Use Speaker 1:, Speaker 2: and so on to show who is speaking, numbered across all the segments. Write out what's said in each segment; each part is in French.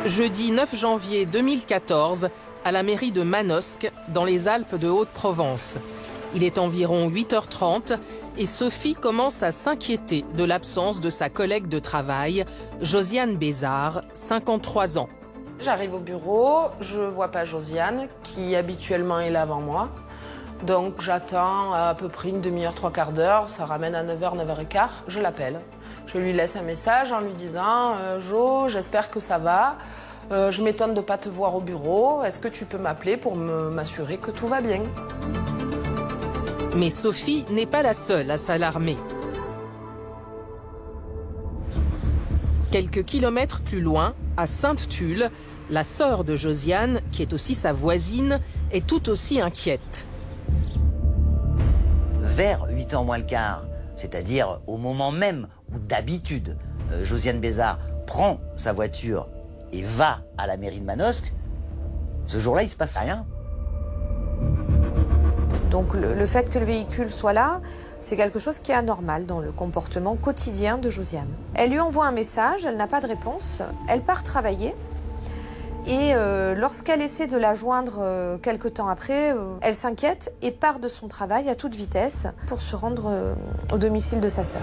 Speaker 1: Jeudi 9 janvier 2014, à la mairie de Manosque, dans les Alpes de Haute-Provence. Il est environ 8h30 et Sophie commence à s'inquiéter de l'absence de sa collègue de travail, Josiane Bézard, 53 ans.
Speaker 2: J'arrive au bureau, je ne vois pas Josiane, qui habituellement est là avant moi. Donc j'attends à peu près une demi-heure, trois quarts d'heure, ça ramène à 9h, 9h15, je l'appelle. Je lui laisse un message en lui disant « Jo, j'espère que ça va. Je m'étonne de ne pas te voir au bureau. Est-ce que tu peux m'appeler pour m'assurer que tout va bien ?»
Speaker 1: Mais Sophie n'est pas la seule à s'alarmer. Quelques kilomètres plus loin, à Sainte-Tulle, la sœur de Josiane, qui est aussi sa voisine, est tout aussi inquiète.
Speaker 3: Vers 8h moins le quart, c'est-à-dire au moment même où d'habitude Josiane Bézard prend sa voiture et va à la mairie de Manosque, ce jour-là, il ne se passe rien.
Speaker 4: Donc le fait que le véhicule soit là, c'est quelque chose qui est anormal dans le comportement quotidien de Josiane. Elle lui envoie un message, elle n'a pas de réponse, elle part travailler. Et lorsqu'elle essaie de la joindre quelque temps après, elle s'inquiète et part de son travail à toute vitesse pour se rendre au domicile de sa sœur.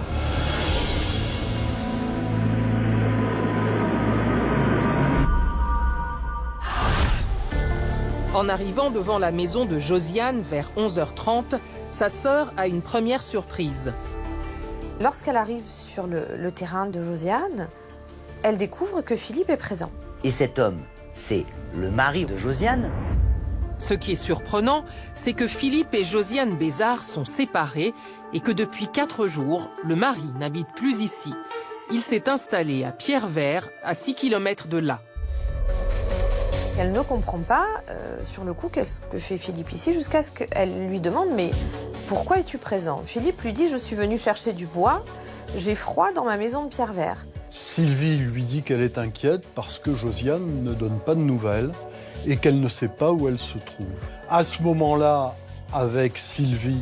Speaker 1: En arrivant devant la maison de Josiane vers 11h30, sa sœur a une première surprise.
Speaker 4: Lorsqu'elle arrive sur le terrain de Josiane, elle découvre que Philippe est présent.
Speaker 3: Et cet homme, c'est le mari de Josiane.
Speaker 1: Ce qui est surprenant, c'est que Philippe et Josiane Bézard sont séparés et que depuis 4 jours, le mari n'habite plus ici. Il s'est installé à Pierrevert, à 6 km de là.
Speaker 4: Elle ne comprend pas, sur le coup, qu'est-ce que fait Philippe ici, jusqu'à ce qu'elle lui demande « Mais pourquoi es-tu présent ?» Philippe lui dit « Je suis venu chercher du bois, j'ai froid dans ma maison de Pierrevert. »
Speaker 5: Sylvie lui dit qu'elle est inquiète parce que Josiane ne donne pas de nouvelles et qu'elle ne sait pas où elle se trouve. À ce moment-là, avec Sylvie,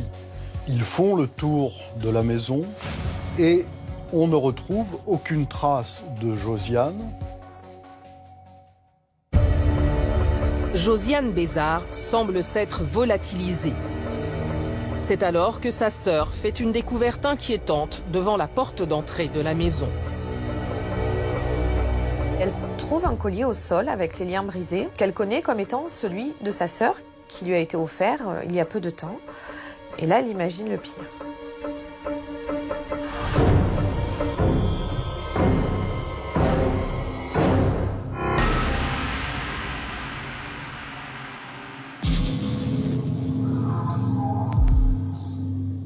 Speaker 5: ils font le tour de la maison et on ne retrouve aucune trace de Josiane.
Speaker 1: Josiane Bézard semble s'être volatilisée. C'est alors que sa sœur fait une découverte inquiétante devant la porte d'entrée de la maison.
Speaker 4: Elle trouve un collier au sol avec les liens brisés, qu'elle connaît comme étant celui de sa sœur, qui lui a été offert il y a peu de temps. Et là, elle imagine le pire.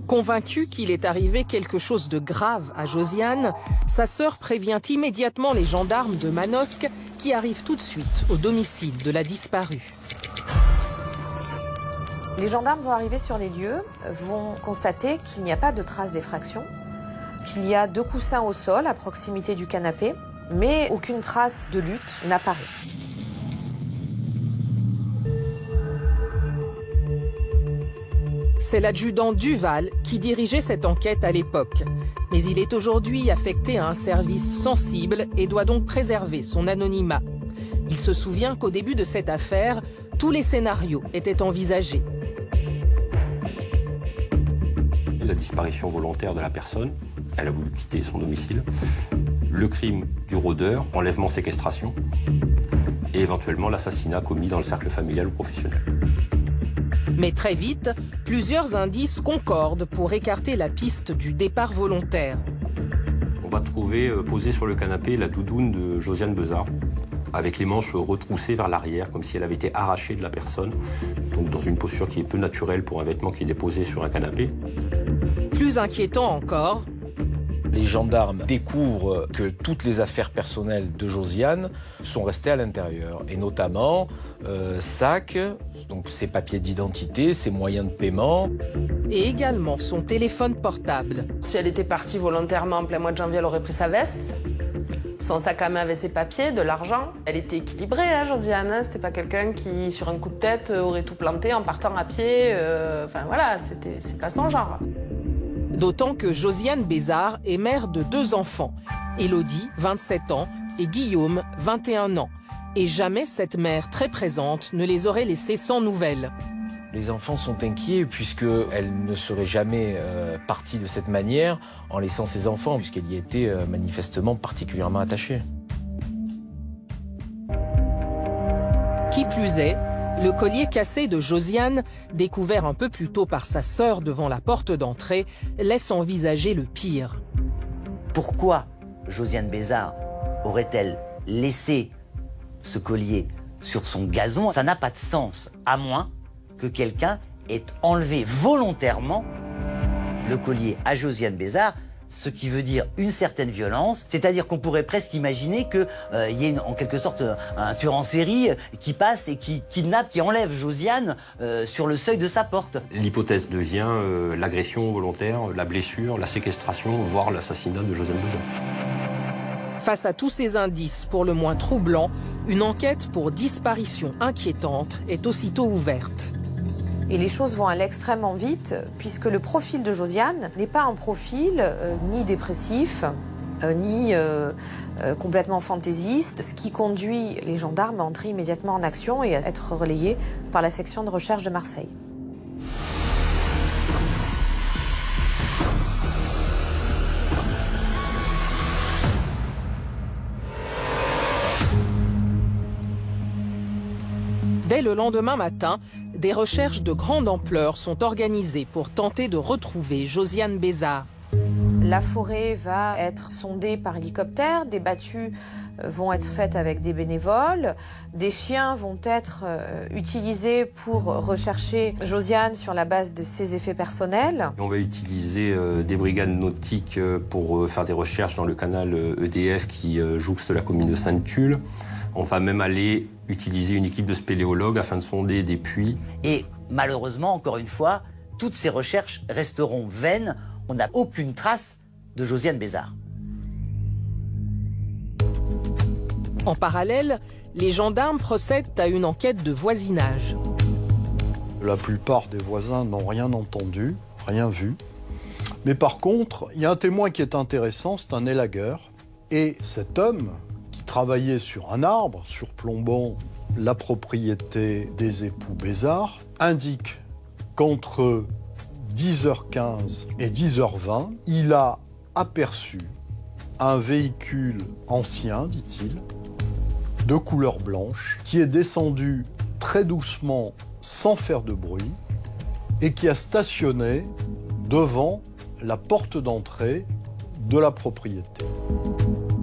Speaker 1: Convaincue qu'il est arrivé quelque chose de grave à Josiane, sa sœur prévient immédiatement les gendarmes de Manosque qui arrivent tout de suite au domicile de la disparue.
Speaker 4: Les gendarmes vont arriver sur les lieux, vont constater qu'il n'y a pas de traces d'effraction, qu'il y a 2 coussins au sol à proximité du canapé, mais aucune trace de lutte n'apparaît.
Speaker 1: C'est l'adjudant Duval qui dirigeait cette enquête à l'époque. Mais il est aujourd'hui affecté à un service sensible et doit donc préserver son anonymat. Il se souvient qu'au début de cette affaire, tous les scénarios étaient envisagés.
Speaker 6: La disparition volontaire de la personne, elle a voulu quitter son domicile. Le crime du rôdeur, enlèvement, séquestration. Et éventuellement l'assassinat commis dans le cercle familial ou professionnel.
Speaker 1: Mais très vite, plusieurs indices concordent pour écarter la piste du départ volontaire.
Speaker 6: On va trouver posée sur le canapé la doudoune de Josiane Bézard, avec les manches retroussées vers l'arrière, comme si elle avait été arrachée de la personne, donc dans une posture qui est peu naturelle pour un vêtement qui est déposé sur un canapé.
Speaker 1: Plus inquiétant encore,
Speaker 7: les gendarmes découvrent que toutes les affaires personnelles de Josiane sont restées à l'intérieur, et notamment sac, donc ses papiers d'identité, ses moyens de paiement.
Speaker 1: Et également son téléphone portable.
Speaker 2: Si elle était partie volontairement en plein mois de janvier, elle aurait pris sa veste. Son sac à main avait ses papiers, de l'argent. Elle était équilibrée, hein, Josiane. Hein, c'était pas quelqu'un qui, sur un coup de tête, aurait tout planté en partant à pied. Enfin voilà, c'est pas son genre.
Speaker 1: D'autant que Josiane Bézard est mère de 2 enfants. Élodie, 27 ans, et Guillaume, 21 ans. Et jamais cette mère très présente ne les aurait laissés sans nouvelles.
Speaker 7: Les enfants sont inquiets puisqu'elle ne serait jamais partie de cette manière en laissant ses enfants, puisqu'elle y était manifestement particulièrement attachée.
Speaker 1: Qui plus est, le collier cassé de Josiane, découvert un peu plus tôt par sa sœur devant la porte d'entrée, laisse envisager le pire.
Speaker 3: Pourquoi Josiane Bézard aurait-elle laissé ce collier sur son gazon? Ça n'a pas de sens, à moins que quelqu'un ait enlevé volontairement le collier à Josiane Bézard, ce qui veut dire une certaine violence, c'est-à-dire qu'on pourrait presque imaginer qu'il y ait en quelque sorte un tueur en série qui passe et qui kidnappe, qui enlève Josiane sur le seuil de sa porte.
Speaker 6: L'hypothèse devient l'agression volontaire, la blessure, la séquestration, voire l'assassinat de Josiane Bézard.
Speaker 1: Face à tous ces indices pour le moins troublants, une enquête pour disparition inquiétante est aussitôt ouverte.
Speaker 4: Et les choses vont aller extrêmement vite, puisque le profil de Josiane n'est pas un profil ni dépressif, ni complètement fantaisiste, ce qui conduit les gendarmes à entrer immédiatement en action et à être relayés par la section de recherche de Marseille.
Speaker 1: Dès le lendemain matin, des recherches de grande ampleur sont organisées pour tenter de retrouver Josiane Bézard.
Speaker 4: La forêt va être sondée par hélicoptère, des battues vont être faites avec des bénévoles, des chiens vont être utilisés pour rechercher Josiane sur la base de ses effets personnels.
Speaker 6: On va utiliser des brigades nautiques pour faire des recherches dans le canal EDF qui jouxte la commune de Sainte-Tulle. On va même aller utiliser une équipe de spéléologues afin de sonder des puits.
Speaker 3: Et malheureusement, encore une fois, toutes ces recherches resteront vaines. On n'a aucune trace de Josiane Bézard.
Speaker 1: En parallèle, les gendarmes procèdent à une enquête de voisinage.
Speaker 5: La plupart des voisins n'ont rien entendu, rien vu. Mais par contre, il y a un témoin qui est intéressant, c'est un élagueur. Et cet homme qui travaillait sur un arbre, surplombant la propriété des époux Bézard, indique qu'entre 10h15 et 10h20, il a aperçu un véhicule ancien, dit-il, de couleur blanche, qui est descendu très doucement, sans faire de bruit, et qui a stationné devant la porte d'entrée de la propriété.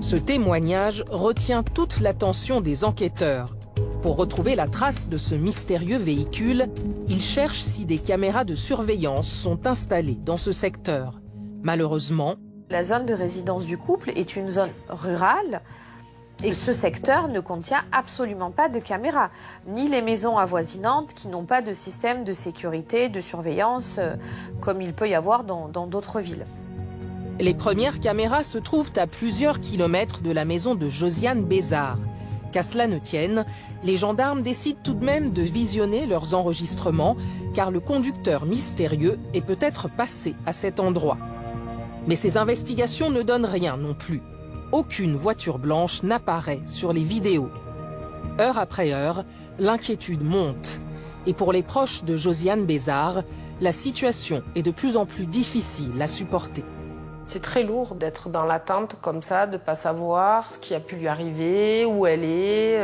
Speaker 1: Ce témoignage retient toute l'attention des enquêteurs. Pour retrouver la trace de ce mystérieux véhicule, ils cherchent si des caméras de surveillance sont installées dans ce secteur. Malheureusement,
Speaker 4: la zone de résidence du couple est une zone rurale et ce secteur ne contient absolument pas de caméras, ni les maisons avoisinantes qui n'ont pas de système de sécurité, de surveillance comme il peut y avoir dans d'autres villes.
Speaker 1: Les premières caméras se trouvent à plusieurs kilomètres de la maison de Josiane Bézard. Qu'à cela ne tienne, les gendarmes décident tout de même de visionner leurs enregistrements, car le conducteur mystérieux est peut-être passé à cet endroit. Mais ces investigations ne donnent rien non plus. Aucune voiture blanche n'apparaît sur les vidéos. Heure après heure, l'inquiétude monte. Et pour les proches de Josiane Bézard, la situation est de plus en plus difficile à supporter.
Speaker 2: C'est très lourd d'être dans l'attente comme ça, de ne pas savoir ce qui a pu lui arriver, où elle est.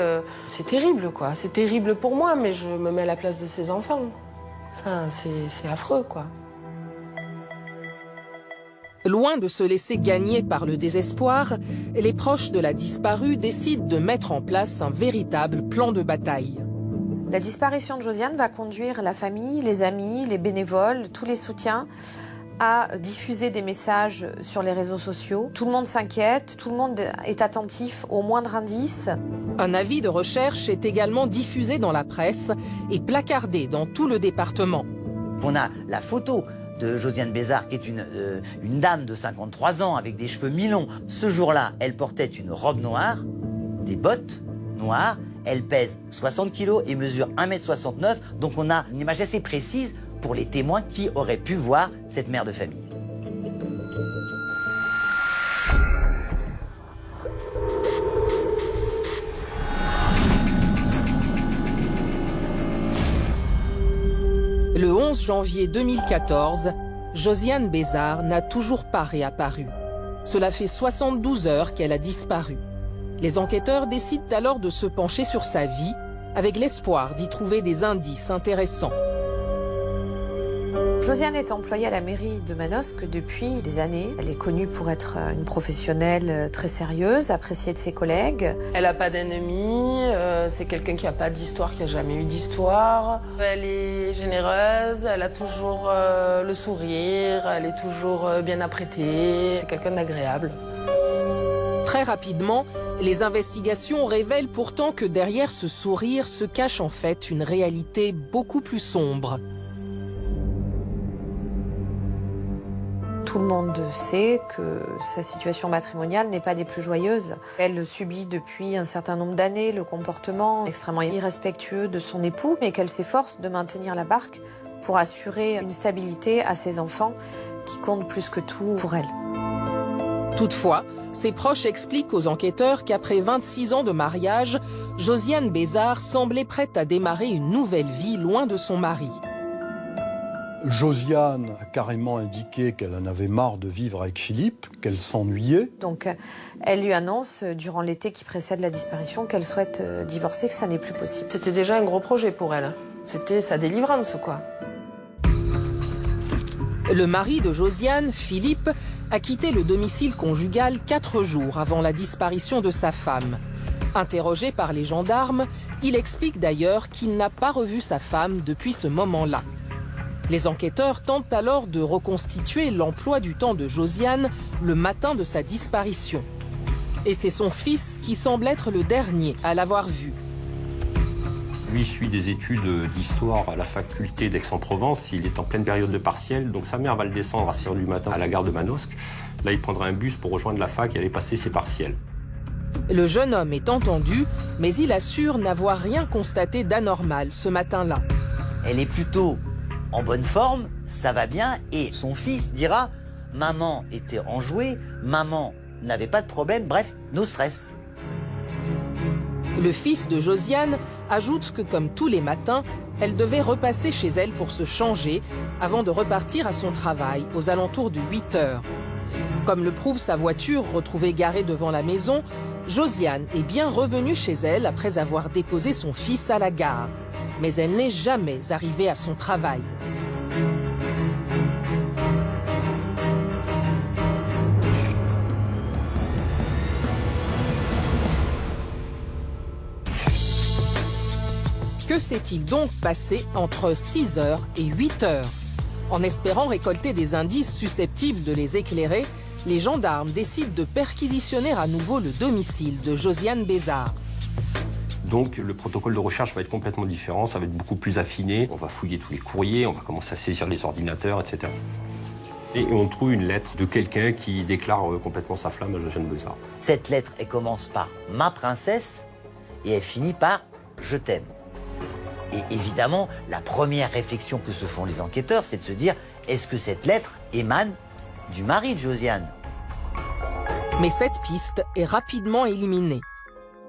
Speaker 2: C'est terrible, quoi. C'est terrible pour moi, mais je me mets à la place de ses enfants. Enfin, c'est affreux, quoi.
Speaker 1: Loin de se laisser gagner par le désespoir, les proches de la disparue décident de mettre en place un véritable plan de bataille.
Speaker 4: La disparition de Josiane va conduire la famille, les amis, les bénévoles, tous les soutiens à diffuser des messages sur les réseaux sociaux. Tout le monde s'inquiète, tout le monde est attentif au moindre indice.
Speaker 1: Un avis de recherche est également diffusé dans la presse et placardé dans tout le département.
Speaker 3: On a la photo de Josiane Bézard, qui est une dame de 53 ans avec des cheveux mi-longs. Ce jour-là, elle portait une robe noire, des bottes noires, elle pèse 60 kg et mesure 1,69 m, donc on a une image assez précise pour les témoins qui auraient pu voir cette mère de famille.
Speaker 1: Le 11 janvier 2014, Josiane Bézard n'a toujours pas réapparu. Cela fait 72 heures qu'elle a disparu. Les enquêteurs décident alors de se pencher sur sa vie, avec l'espoir d'y trouver des indices intéressants.
Speaker 4: Josiane est employée à la mairie de Manosque depuis des années. Elle est connue pour être une professionnelle très sérieuse, appréciée de ses collègues.
Speaker 2: Elle n'a pas d'ennemis, c'est quelqu'un qui n'a pas d'histoire, qui n'a jamais eu d'histoire. Elle est généreuse, elle a toujours le sourire, elle est toujours bien apprêtée. C'est quelqu'un d'agréable.
Speaker 1: Très rapidement, les investigations révèlent pourtant que derrière ce sourire se cache en fait une réalité beaucoup plus sombre.
Speaker 4: Tout le monde sait que sa situation matrimoniale n'est pas des plus joyeuses. Elle subit depuis un certain nombre d'années le comportement extrêmement irrespectueux de son époux, mais qu'elle s'efforce de maintenir la barque pour assurer une stabilité à ses enfants qui compte plus que tout pour elle.
Speaker 1: Toutefois, ses proches expliquent aux enquêteurs qu'après 26 ans de mariage, Josiane Bézard semblait prête à démarrer une nouvelle vie loin de son mari.
Speaker 5: Josiane a carrément indiqué qu'elle en avait marre de vivre avec Philippe, qu'elle s'ennuyait.
Speaker 4: Donc elle lui annonce durant l'été qui précède la disparition qu'elle souhaite divorcer, que ça n'est plus possible.
Speaker 2: C'était déjà un gros projet pour elle. C'était sa délivrance, quoi.
Speaker 1: Le mari de Josiane, Philippe, a quitté le domicile conjugal 4 jours avant la disparition de sa femme. Interrogé par les gendarmes, il explique d'ailleurs qu'il n'a pas revu sa femme depuis ce moment-là. Les enquêteurs tentent alors de reconstituer l'emploi du temps de Josiane le matin de sa disparition. Et c'est son fils qui semble être le dernier à l'avoir vue.
Speaker 6: Lui suit des études d'histoire à la faculté d'Aix-en-Provence. Il est en pleine période de partiel, donc sa mère va le descendre à 6 h du matin à la gare de Manosque. Là, il prendra un bus pour rejoindre la fac et aller passer ses partiels.
Speaker 1: Le jeune homme est entendu, mais il assure n'avoir rien constaté d'anormal ce matin-là.
Speaker 3: Elle est plutôt en bonne forme, ça va bien, et son fils dira « Maman était enjouée, maman n'avait pas de problème, bref, no stress ».
Speaker 1: Le fils de Josiane ajoute que comme tous les matins, elle devait repasser chez elle pour se changer avant de repartir à son travail aux alentours de 8 h. Comme le prouve sa voiture retrouvée garée devant la maison, Josiane est bien revenue chez elle après avoir déposé son fils à la gare. Mais elle n'est jamais arrivée à son travail. Que s'est-il donc passé entre 6 h et 8 h? En espérant récolter des indices susceptibles de les éclairer, les gendarmes décident de perquisitionner à nouveau le domicile de Josiane Bézard.
Speaker 6: Donc le protocole de recherche va être complètement différent, ça va être beaucoup plus affiné. On va fouiller tous les courriers, on va commencer à saisir les ordinateurs, etc. Et on trouve une lettre de quelqu'un qui déclare complètement sa flamme à Josiane Bézard.
Speaker 3: Cette lettre, elle commence par « Ma princesse » et elle finit par « Je t'aime ». Et évidemment, la première réflexion que se font les enquêteurs, c'est de se dire « Est-ce que cette lettre émane du mari de Josiane ?»
Speaker 1: Mais cette piste est rapidement éliminée.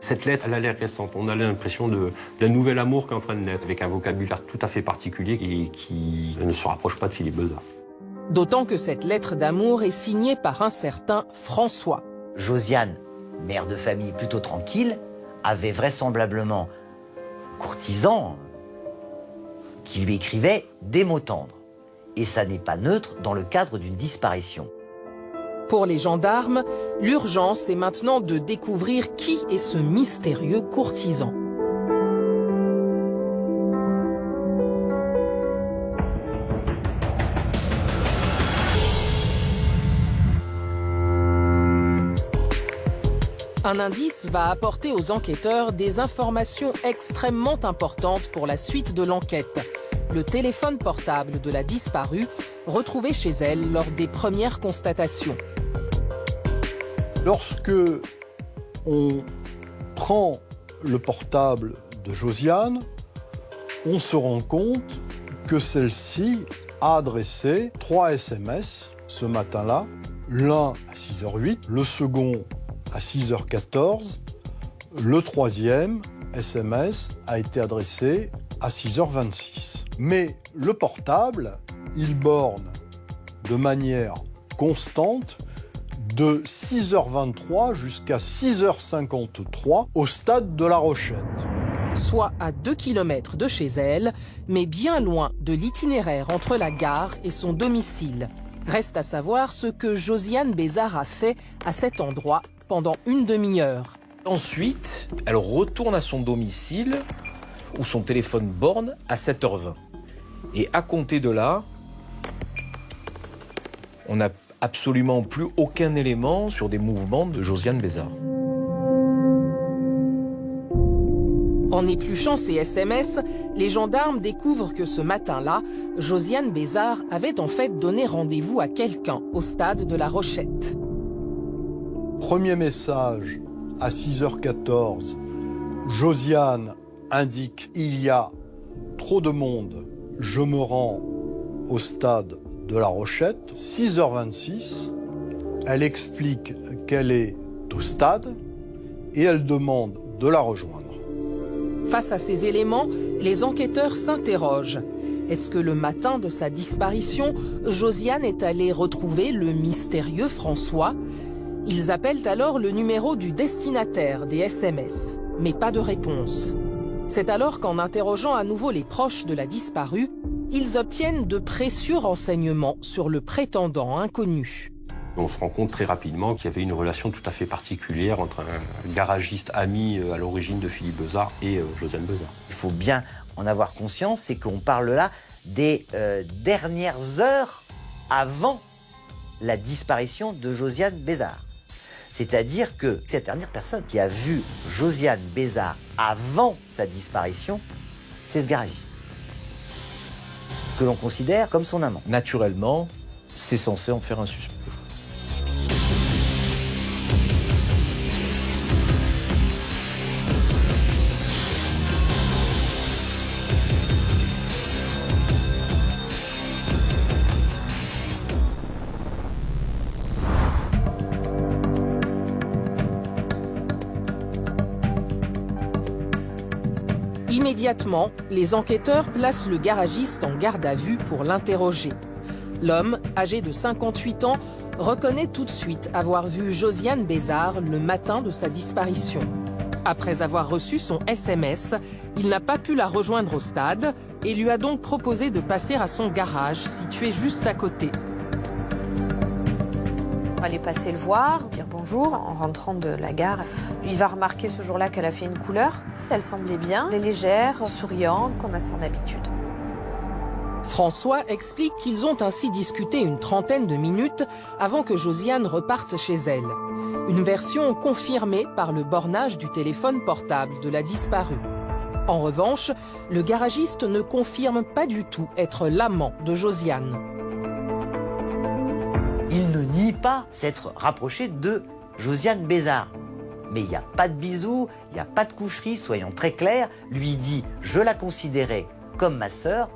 Speaker 6: Cette lettre, elle a l'air récente. On a l'impression d'un nouvel amour qui est en train de naître, avec un vocabulaire tout à fait particulier et qui ne se rapproche pas de Philippe Bézard.
Speaker 1: D'autant que cette lettre d'amour est signée par un certain François.
Speaker 3: Josiane, mère de famille plutôt tranquille, avait vraisemblablement un courtisan qui lui écrivait des mots tendres. Et ça n'est pas neutre dans le cadre d'une disparition.
Speaker 1: Pour les gendarmes, l'urgence est maintenant de découvrir qui est ce mystérieux courtisan. Un indice va apporter aux enquêteurs des informations extrêmement importantes pour la suite de l'enquête. Le téléphone portable de la disparue, retrouvé chez elle lors des premières constatations.
Speaker 5: Lorsque on prend le portable de Josiane, on se rend compte que celle-ci a adressé 3 SMS ce matin-là, l'un à 6h08, le second à 6h14, le troisième SMS a été adressé à 6h26. Mais le portable, il borne de manière constante de 6h23 jusqu'à 6h53 au stade de La Rochette.
Speaker 1: Soit à 2 km de chez elle, mais bien loin de l'itinéraire entre la gare et son domicile. Reste à savoir ce que Josiane Bézard a fait à cet endroit pendant une demi-heure.
Speaker 7: Ensuite, elle retourne à son domicile où son téléphone borne à 7h20. Et à compter de là, on n'a absolument plus aucun élément sur des mouvements de Josiane Bézard.
Speaker 1: En épluchant ses SMS, les gendarmes découvrent que ce matin-là, Josiane Bézard avait en fait donné rendez-vous à quelqu'un au stade de La Rochette.
Speaker 5: Premier message à 6h14, Josiane indique « Il y a trop de monde, je me rends au stade de La Rochette ». 6h26, elle explique qu'elle est au stade et elle demande de la rejoindre.
Speaker 1: Face à ces éléments, les enquêteurs s'interrogent. Est-ce que le matin de sa disparition, Josiane est allée retrouver le mystérieux François? Ils appellent alors le numéro du destinataire des SMS, mais pas de réponse. C'est alors qu'en interrogeant à nouveau les proches de la disparue, ils obtiennent de précieux renseignements sur le prétendant inconnu.
Speaker 6: On se rend compte très rapidement qu'il y avait une relation tout à fait particulière entre un garagiste ami à l'origine de Philippe Bezard et Josiane Bézard.
Speaker 3: Il faut bien en avoir conscience, c'est qu'on parle là des dernières heures avant la disparition de Josiane Bézard. C'est-à-dire que cette dernière personne qui a vu Josiane Bézard avant sa disparition, c'est ce garagiste, que l'on considère comme son amant.
Speaker 7: Naturellement, c'est censé en faire un suspect.
Speaker 1: Immédiatement, les enquêteurs placent le garagiste en garde à vue pour l'interroger. L'homme, âgé de 58 ans, reconnaît tout de suite avoir vu Josiane Bézard le matin de sa disparition. Après avoir reçu son SMS, il n'a pas pu la rejoindre au stade et lui a donc proposé de passer à son garage situé juste à côté.
Speaker 4: Aller passer le voir, dire bonjour en rentrant de la gare. Il va remarquer ce jour-là qu'elle a fait une couleur. Elle semblait bien, elle est légère, souriante, comme à son habitude.
Speaker 1: François explique qu'ils ont ainsi discuté une trentaine de minutes avant que Josiane reparte chez elle. Une version confirmée par le bornage du téléphone portable de la disparue. En revanche, le garagiste ne confirme pas du tout être l'amant de Josiane.
Speaker 3: Il ne nie pas s'être rapproché de Josiane Bézard. Mais il n'y a pas de bisous, il n'y a pas de coucherie, soyons très clairs. Lui dit « Je la considérais comme ma sœur,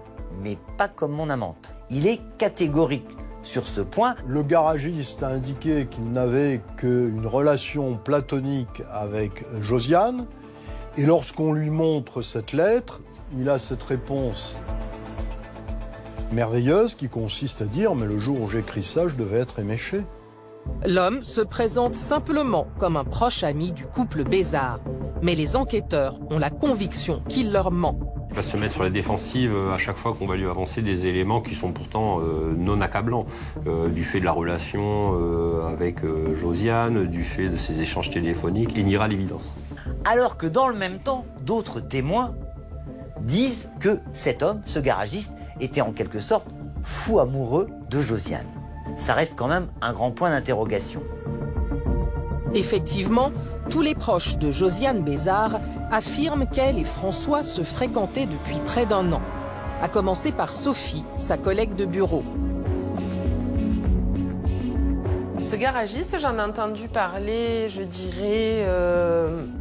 Speaker 3: mais pas comme mon amante ». Il est catégorique sur ce point.
Speaker 5: Le garagiste a indiqué qu'il n'avait qu'une relation platonique avec Josiane. Et lorsqu'on lui montre cette lettre, il a cette réponse merveilleuse qui consiste à dire « Mais le jour où j'écris ça, je devais être éméché ».
Speaker 1: L'homme se présente simplement comme un proche ami du couple Bézard. Mais les enquêteurs ont la conviction qu'il leur ment.
Speaker 6: Il va se mettre sur la défensive à chaque fois qu'on va lui avancer des éléments qui sont pourtant non accablants. Du fait de la relation avec Josiane, du fait de ses échanges téléphoniques, il niera l'évidence.
Speaker 3: Alors que dans le même temps, d'autres témoins disent que cet homme, ce garagiste, était en quelque sorte fou amoureux de Josiane. Ça reste quand même un grand point d'interrogation.
Speaker 1: Effectivement, tous les proches de Josiane Bézard affirment qu'elle et François se fréquentaient depuis près d'1 an, à commencer par Sophie, sa collègue de bureau.
Speaker 2: Ce garagiste, j'en ai entendu parler, je dirais,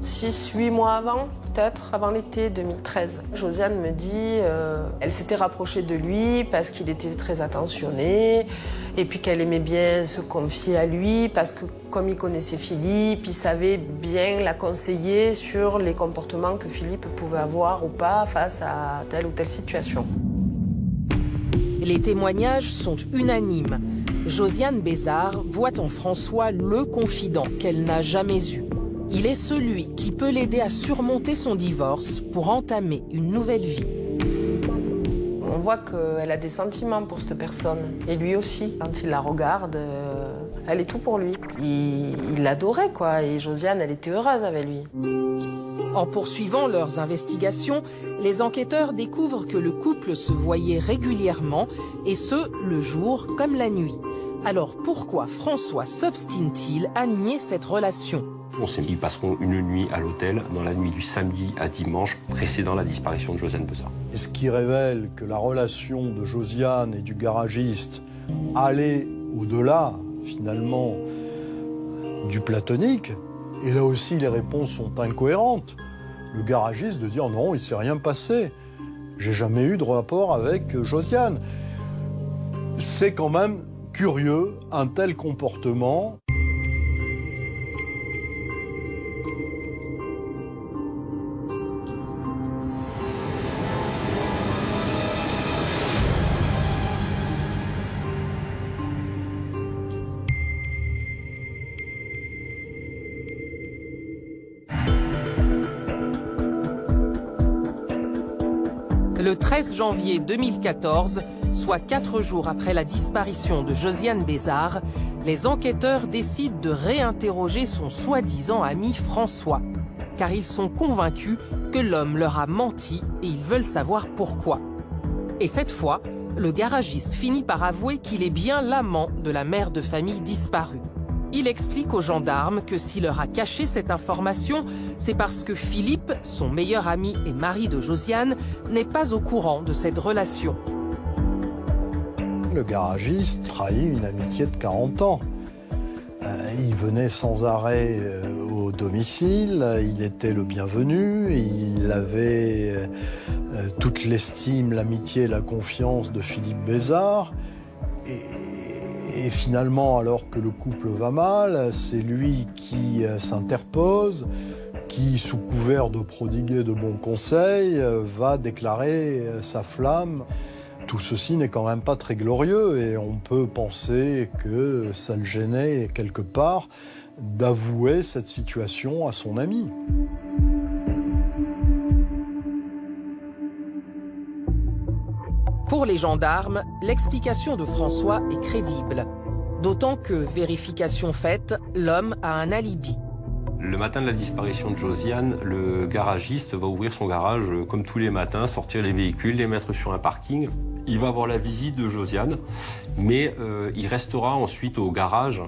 Speaker 2: 6-8 mois avant, peut-être, avant l'été 2013. Josiane me dit, elle s'était rapprochée de lui parce qu'il était très attentionné, et puis qu'elle aimait bien se confier à lui, parce que comme il connaissait Philippe, il savait bien la conseiller sur les comportements que Philippe pouvait avoir ou pas face à telle ou telle situation.
Speaker 1: Les témoignages sont unanimes. Josiane Bézard voit en François le confident qu'elle n'a jamais eu. Il est celui qui peut l'aider à surmonter son divorce pour entamer une nouvelle vie.
Speaker 2: On voit qu'elle a des sentiments pour cette personne. Et lui aussi, quand il la regarde, elle est tout pour lui. Il l'adorait, quoi. Et Josiane, elle était heureuse avec lui.
Speaker 1: En poursuivant leurs investigations, les enquêteurs découvrent que le couple se voyait régulièrement, et ce, le jour comme la nuit. Alors pourquoi François s'obstine-t-il à nier cette relation ?
Speaker 6: On sait qu'ils passeront une nuit à l'hôtel dans la nuit du samedi à dimanche précédant la disparition de Josiane Bézard.
Speaker 5: Et ce qui révèle que la relation de Josiane et du garagiste allait au-delà, finalement, du platonique. Et là aussi, les réponses sont incohérentes. Le garagiste de dire non, il ne s'est rien passé. J'ai jamais eu de rapport avec Josiane. C'est quand même curieux, un tel comportement.
Speaker 1: Le 13 janvier 2014, soit 4 jours après la disparition de Josiane Bézard, les enquêteurs décident de réinterroger son soi-disant ami François. Car ils sont convaincus que l'homme leur a menti et ils veulent savoir pourquoi. Et cette fois, le garagiste finit par avouer qu'il est bien l'amant de la mère de famille disparue. Il explique aux gendarmes que s'il leur a caché cette information, c'est parce que Philippe, son meilleur ami et mari de Josiane, n'est pas au courant de cette relation.
Speaker 5: Le garagiste trahit une amitié de 40 ans. Il venait sans arrêt au domicile, il était le bienvenu, il avait toute l'estime, l'amitié et la confiance de Philippe Bézard. Et finalement, alors que le couple va mal, c'est lui qui s'interpose, qui, sous couvert de prodiguer de bons conseils, va déclarer sa flamme. Tout ceci n'est quand même pas très glorieux et on peut penser que ça le gênait quelque part d'avouer cette situation à son ami.
Speaker 1: Pour les gendarmes, l'explication de François est crédible. D'autant que, vérification faite, l'homme a un alibi.
Speaker 6: Le matin de la disparition de Josiane, le garagiste va ouvrir son garage comme tous les matins, sortir les véhicules, les mettre sur un parking. Il va avoir la visite de Josiane, mais il restera ensuite au garage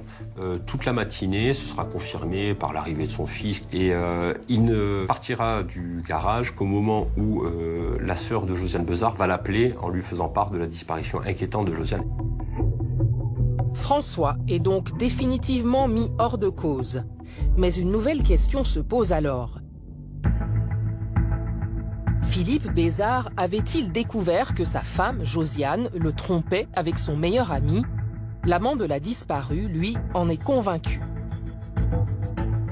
Speaker 6: toute la matinée. Ce sera confirmé par l'arrivée de son fils. Et il ne partira du garage qu'au moment où la sœur de Josiane Bézard va l'appeler en lui faisant part de la disparition inquiétante de Josiane.
Speaker 1: François est donc définitivement mis hors de cause. Mais une nouvelle question se pose alors. Philippe Bézard avait-il découvert que sa femme, Josiane, le trompait avec son meilleur ami? L'amant de la disparue, lui, en est convaincu.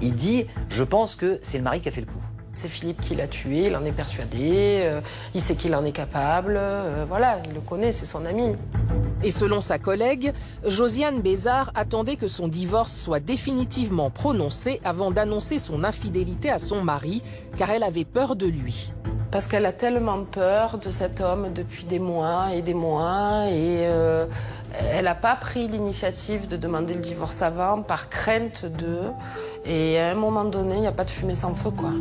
Speaker 3: Il dit « Je pense que c'est le mari qui a fait le coup ».
Speaker 2: C'est Philippe qui l'a tué, il en est persuadé, il sait qu'il en est capable, voilà, il le connaît, c'est son ami.
Speaker 1: Et selon sa collègue, Josiane Bézard attendait que son divorce soit définitivement prononcé avant d'annoncer son infidélité à son mari, car elle avait peur de lui.
Speaker 2: Parce qu'elle a tellement peur de cet homme depuis des mois, et elle n'a pas pris l'initiative de demander le divorce avant par crainte d'eux. Et à un moment donné, il n'y a pas de fumée sans feu, quoi.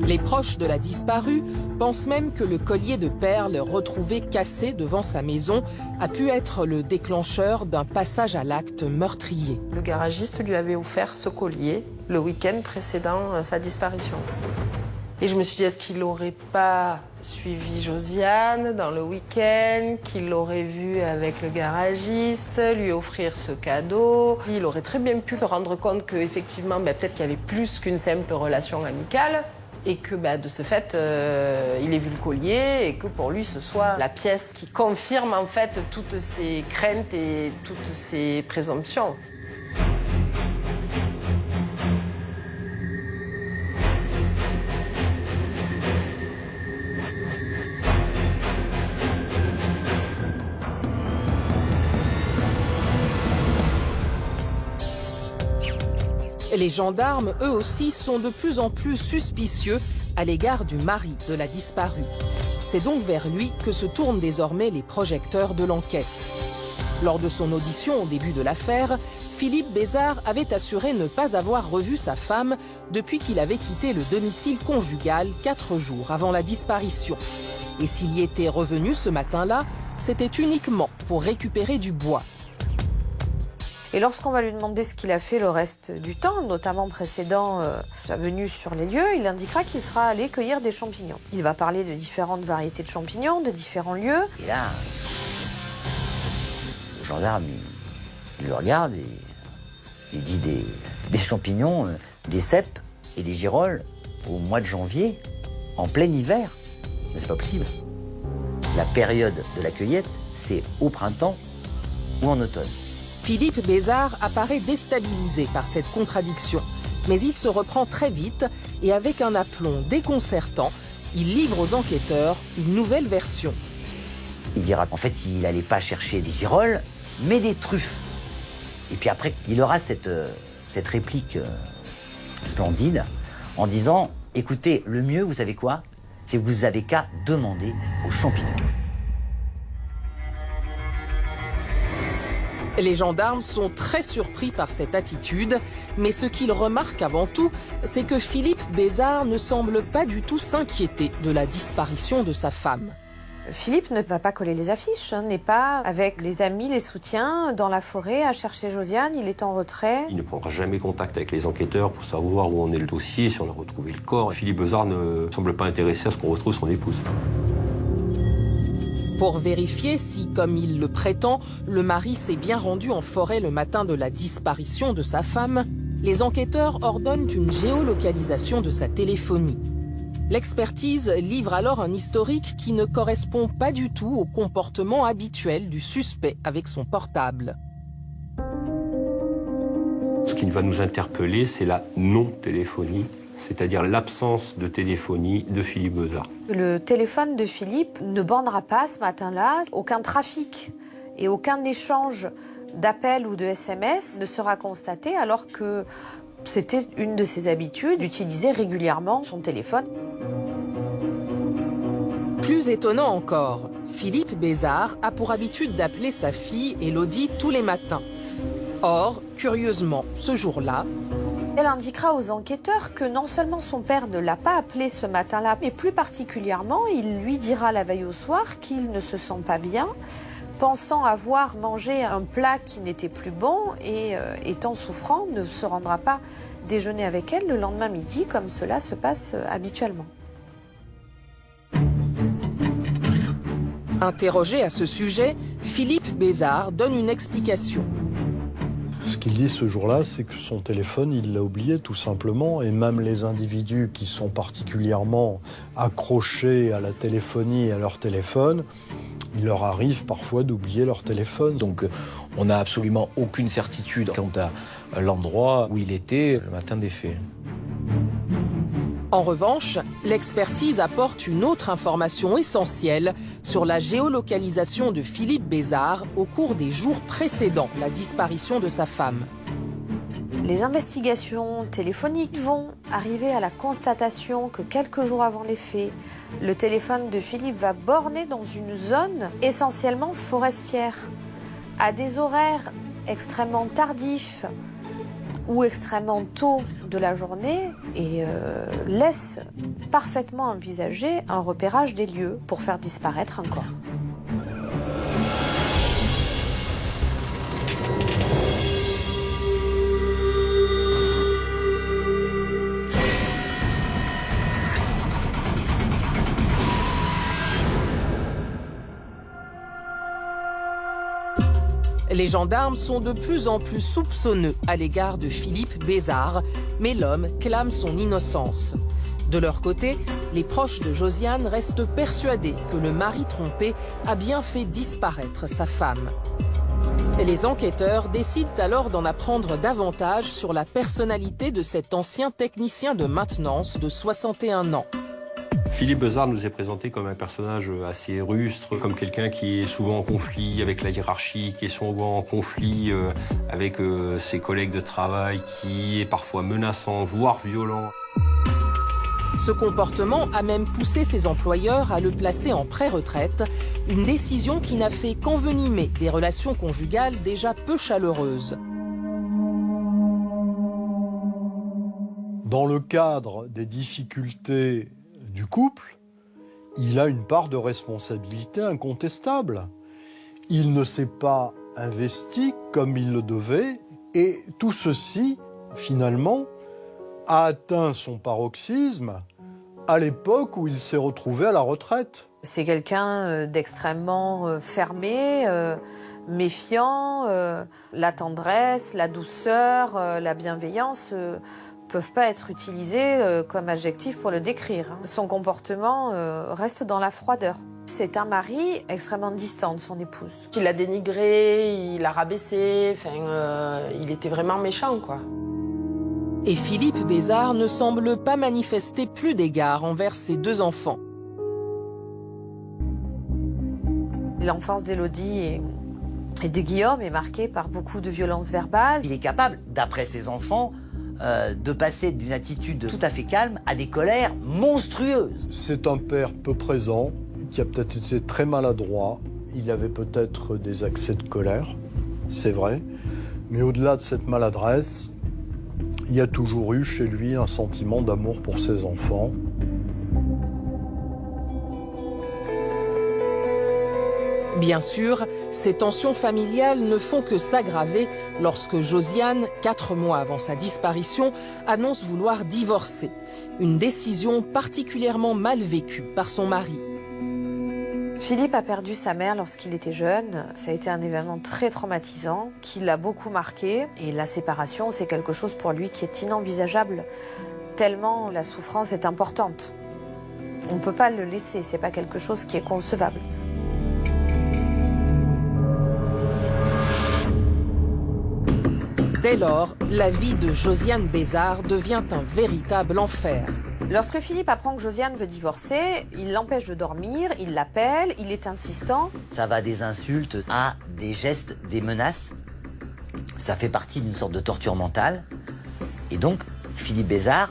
Speaker 1: Les proches de la disparue pensent même que le collier de perles retrouvé cassé devant sa maison a pu être le déclencheur d'un passage à l'acte meurtrier.
Speaker 2: Le garagiste lui avait offert ce collier le week-end précédant sa disparition. Et je me suis dit, est-ce qu'il n'aurait pas suivi Josiane dans le week-end, qu'il l'aurait vue avec le garagiste, lui offrir ce cadeau? Il aurait très bien pu se rendre compte qu'effectivement, peut-être qu'il y avait plus qu'une simple relation amicale et que de ce fait, il ait vu le collier et que pour lui, ce soit la pièce qui confirme en fait toutes ses craintes et toutes ses présomptions.
Speaker 1: Les gendarmes, eux aussi, sont de plus en plus suspicieux à l'égard du mari de la disparue. C'est donc vers lui que se tournent désormais les projecteurs de l'enquête. Lors de son audition au début de l'affaire, Philippe Bézard avait assuré ne pas avoir revu sa femme depuis qu'il avait quitté le domicile conjugal 4 jours avant la disparition. Et s'il y était revenu ce matin-là, c'était uniquement pour récupérer du bois.
Speaker 4: Et lorsqu'on va lui demander ce qu'il a fait le reste du temps, notamment précédant sa venue sur les lieux, il indiquera qu'il sera allé cueillir des champignons. Il va parler de différentes variétés de champignons, de différents lieux.
Speaker 3: Et là, le gendarme, il le regarde et il dit des champignons, des cèpes et des girolles au mois de janvier, en plein hiver. Mais c'est pas possible. La période de la cueillette, c'est au printemps ou en automne.
Speaker 1: Philippe Bézard apparaît déstabilisé par cette contradiction. Mais il se reprend très vite et avec un aplomb déconcertant, il livre aux enquêteurs une nouvelle version.
Speaker 3: Il dira qu'en fait, il n'allait pas chercher des girolles, mais des truffes. Et puis après, il aura cette réplique splendide en disant « Écoutez, le mieux, vous savez quoi? C'est que vous n'avez qu'à demander aux champignons. »
Speaker 1: Les gendarmes sont très surpris par cette attitude, mais ce qu'ils remarquent avant tout, c'est que Philippe Bézard ne semble pas du tout s'inquiéter de la disparition de sa femme.
Speaker 4: Philippe ne va pas coller les affiches, n'est pas avec les amis, les soutiens, dans la forêt à chercher Josiane, il est en retrait.
Speaker 6: Il ne prendra jamais contact avec les enquêteurs pour savoir où en est le dossier, si on a retrouvé le corps. Philippe Bézard ne semble pas intéressé à ce qu'on retrouve son épouse.
Speaker 1: Pour vérifier si, comme il le prétend, le mari s'est bien rendu en forêt le matin de la disparition de sa femme, les enquêteurs ordonnent une géolocalisation de sa téléphonie. L'expertise livre alors un historique qui ne correspond pas du tout au comportement habituel du suspect avec son portable.
Speaker 6: Ce qui va nous interpeller, c'est la non-téléphonie, c'est-à-dire l'absence de téléphonie de Philippe Bézard.
Speaker 4: Le téléphone de Philippe ne bandera pas ce matin-là. Aucun trafic et aucun échange d'appels ou de SMS ne sera constaté alors que c'était une de ses habitudes d'utiliser régulièrement son téléphone.
Speaker 1: Plus étonnant encore, Philippe Bézard a pour habitude d'appeler sa fille Élodie tous les matins. Or, curieusement, ce jour-là,
Speaker 4: elle indiquera aux enquêteurs que non seulement son père ne l'a pas appelé ce matin-là, mais plus particulièrement, il lui dira la veille au soir qu'il ne se sent pas bien, pensant avoir mangé un plat qui n'était plus bon et étant souffrant, ne se rendra pas déjeuner avec elle le lendemain midi comme cela se passe habituellement.
Speaker 1: Interrogé à ce sujet, Philippe Bézard donne une explication.
Speaker 5: Ce qu'il dit ce jour-là, c'est que son téléphone, il l'a oublié tout simplement. Et même les individus qui sont particulièrement accrochés à la téléphonie et à leur téléphone, il leur arrive parfois d'oublier leur téléphone.
Speaker 7: Donc on n'a absolument aucune certitude quant à l'endroit où il était le matin des faits.
Speaker 1: En revanche, l'expertise apporte une autre information essentielle sur la géolocalisation de Philippe Bézard au cours des jours précédant la disparition de sa femme.
Speaker 4: Les investigations téléphoniques vont arriver à la constatation que quelques jours avant les faits, le téléphone de Philippe va borner dans une zone essentiellement forestière, à des horaires extrêmement tardifs ou extrêmement tôt de la journée et laisse parfaitement envisager un repérage des lieux pour faire disparaître un corps.
Speaker 1: Les gendarmes sont de plus en plus soupçonneux à l'égard de Philippe Bézard, mais l'homme clame son innocence. De leur côté, les proches de Josiane restent persuadés que le mari trompé a bien fait disparaître sa femme. Les enquêteurs décident alors d'en apprendre davantage sur la personnalité de cet ancien technicien de maintenance de 61 ans.
Speaker 6: Philippe Besard nous est présenté comme un personnage assez rustre, comme quelqu'un qui est souvent en conflit avec la hiérarchie, qui est souvent en conflit avec ses collègues de travail, qui est parfois menaçant, voire violent.
Speaker 1: Ce comportement a même poussé ses employeurs à le placer en pré-retraite, une décision qui n'a fait qu'envenimer des relations conjugales déjà peu chaleureuses.
Speaker 5: Dans le cadre des difficultés du couple, il a une part de responsabilité incontestable. Il ne s'est pas investi comme il le devait, et tout ceci, finalement, a atteint son paroxysme à l'époque où il s'est retrouvé à la retraite.
Speaker 4: C'est quelqu'un d'extrêmement fermé, méfiant. La tendresse, la douceur, la bienveillance peuvent pas être utilisés comme adjectifs pour le décrire. Son comportement reste dans la froideur. C'est un mari extrêmement distant de son épouse.
Speaker 2: Il l'a dénigré, il l'a rabaissé, il était vraiment méchant, quoi.
Speaker 1: Et Philippe Besard ne semble pas manifester plus d'égard envers ses deux enfants.
Speaker 4: L'enfance d'Élodie et de Guillaume est marquée par beaucoup de violences verbales.
Speaker 3: Il est capable, d'après ses enfants, de passer d'une attitude tout à fait calme à des colères monstrueuses.
Speaker 5: C'est un père peu présent, qui a peut-être été très maladroit. Il avait peut-être des accès de colère, c'est vrai. Mais au-delà de cette maladresse, il y a toujours eu chez lui un sentiment d'amour pour ses enfants.
Speaker 1: Bien sûr, ces tensions familiales ne font que s'aggraver lorsque Josiane, 4 mois avant sa disparition, annonce vouloir divorcer. Une décision particulièrement mal vécue par son mari.
Speaker 4: Philippe a perdu sa mère lorsqu'il était jeune. Ça a été un événement très traumatisant qui l'a beaucoup marqué. Et la séparation, c'est quelque chose pour lui qui est inenvisageable, tellement la souffrance est importante. On ne peut pas le laisser, c'est pas quelque chose qui est concevable.
Speaker 1: Dès lors, la vie de Josiane Besard devient un véritable enfer.
Speaker 4: Lorsque Philippe apprend que Josiane veut divorcer, il l'empêche de dormir, il l'appelle, il est insistant.
Speaker 3: Ça va des insultes à des gestes, des menaces. Ça fait partie d'une sorte de torture mentale. Et donc, Philippe Besard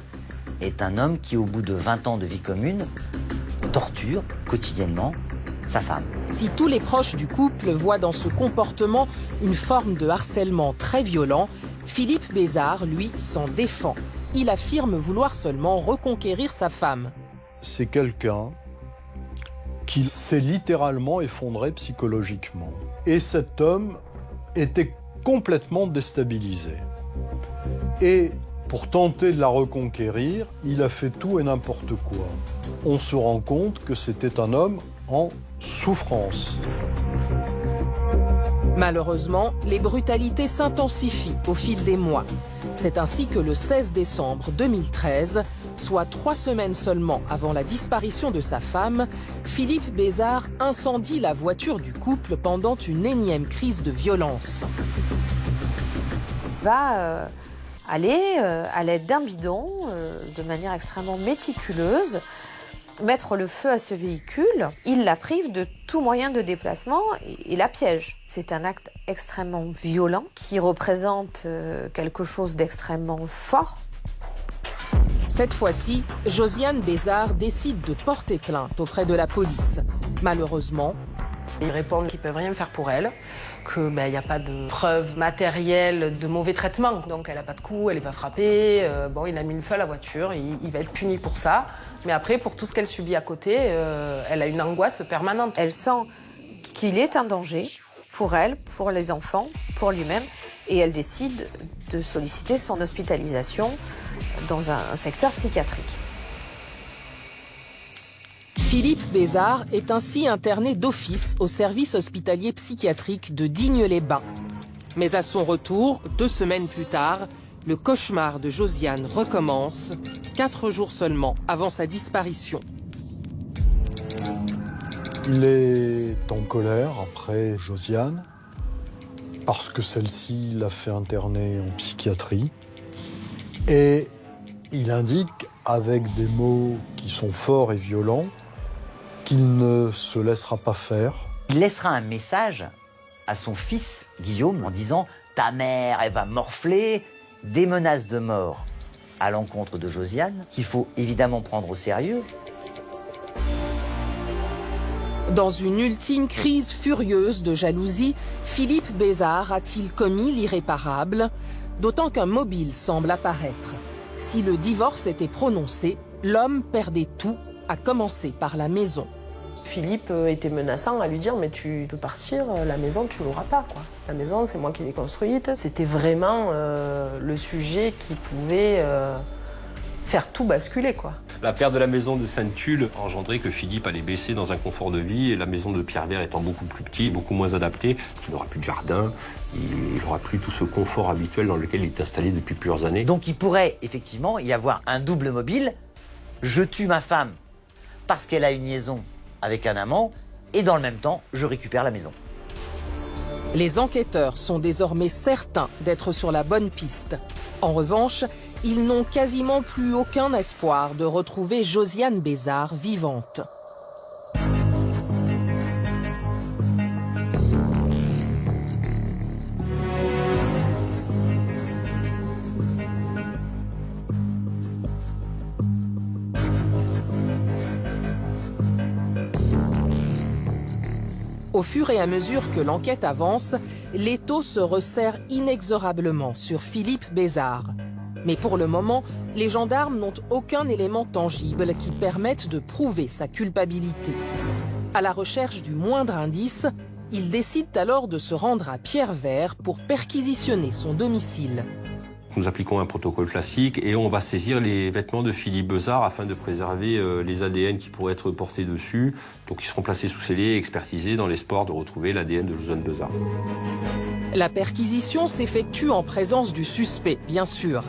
Speaker 3: est un homme qui, au bout de 20 ans de vie commune, torture quotidiennement sa femme.
Speaker 1: Si tous les proches du couple voient dans ce comportement une forme de harcèlement très violent, Philippe Besard, lui, s'en défend. Il affirme vouloir seulement reconquérir sa femme.
Speaker 5: C'est quelqu'un qui s'est littéralement effondré psychologiquement. Et cet homme était complètement déstabilisé. Et pour tenter de la reconquérir, il a fait tout et n'importe quoi. On se rend compte que c'était un homme en souffrance.
Speaker 1: Malheureusement, les brutalités s'intensifient au fil des mois. C'est ainsi que le 16 décembre 2013, soit 3 semaines seulement avant la disparition de sa femme, Philippe Besard incendie la voiture du couple pendant une énième crise de violence.
Speaker 4: Il va aller à l'aide d'un bidon, de manière extrêmement méticuleuse, mettre le feu à ce véhicule. Il la prive de tout moyen de déplacement et la piège. C'est un acte extrêmement violent qui représente quelque chose d'extrêmement fort.
Speaker 1: Cette fois-ci, Josiane Besard décide de porter plainte auprès de la police. Malheureusement,
Speaker 2: ils répondent qu'ils ne peuvent rien faire pour elle, qu'il n'y a pas de preuves matérielles de mauvais traitement. Donc elle n'a pas de coups, elle n'est pas frappée. Il a mis le feu à la voiture, il va être puni pour ça. Mais après, pour tout ce qu'elle subit à côté, elle a une angoisse permanente.
Speaker 4: Elle sent qu'il est un danger pour elle, pour les enfants, pour lui-même. Et elle décide de solliciter son hospitalisation dans un secteur psychiatrique.
Speaker 1: Philippe Besard est ainsi interné d'office au service hospitalier psychiatrique de Digne-les-Bains. Mais à son retour, 2 semaines plus tard, le cauchemar de Josiane recommence, 4 jours seulement avant sa disparition.
Speaker 5: Il est en colère après Josiane, parce que celle-ci l'a fait interner en psychiatrie. Et Il indique, avec des mots qui sont forts et violents, qu'il ne se laissera pas faire.
Speaker 3: Il laissera un message à son fils Guillaume en disant « Ta mère, elle va morfler », des menaces de mort à l'encontre de Josiane, qu'il faut évidemment prendre au sérieux.
Speaker 1: Dans une ultime crise furieuse de jalousie, Philippe Bézard a-t-il commis l'irréparable? D'autant qu'un mobile semble apparaître. Si le divorce était prononcé, l'homme perdait tout, à commencer par la maison.
Speaker 2: Philippe était menaçant à lui dire « mais tu peux partir, la maison tu l'auras pas, quoi. La maison c'est moi qui l'ai construite ». C'était vraiment le sujet qui pouvait faire tout basculer, quoi.
Speaker 6: La perte de la maison de Sainte-Tulle a engendré que Philippe allait baisser dans un confort de vie, et la maison de Pierrevert étant beaucoup plus petite, beaucoup moins adaptée, il n'aura plus de jardin, il n'aura plus tout ce confort habituel dans lequel il est installé depuis plusieurs années.
Speaker 3: Donc il pourrait effectivement y avoir un double mobile. Je tue ma femme parce qu'elle a une liaison avec un amant, et dans le même temps, je récupère la maison.
Speaker 1: Les enquêteurs sont désormais certains d'être sur la bonne piste. En revanche, ils n'ont quasiment plus aucun espoir de retrouver Josiane Bézard vivante. Au fur et à mesure que l'enquête avance, l'étau se resserre inexorablement sur Philippe Bézard. Mais pour le moment, les gendarmes n'ont aucun élément tangible qui permette de prouver sa culpabilité. À la recherche du moindre indice, ils décident alors de se rendre à Pierrevert pour perquisitionner son domicile.
Speaker 6: Nous appliquons un protocole classique et on va saisir les vêtements de Philippe Bézard afin de préserver les ADN qui pourraient être portés dessus. Donc ils seront placés sous scellé et expertisés dans l'espoir de retrouver l'ADN de Josiane Bézard.
Speaker 1: La perquisition s'effectue en présence du suspect, bien sûr.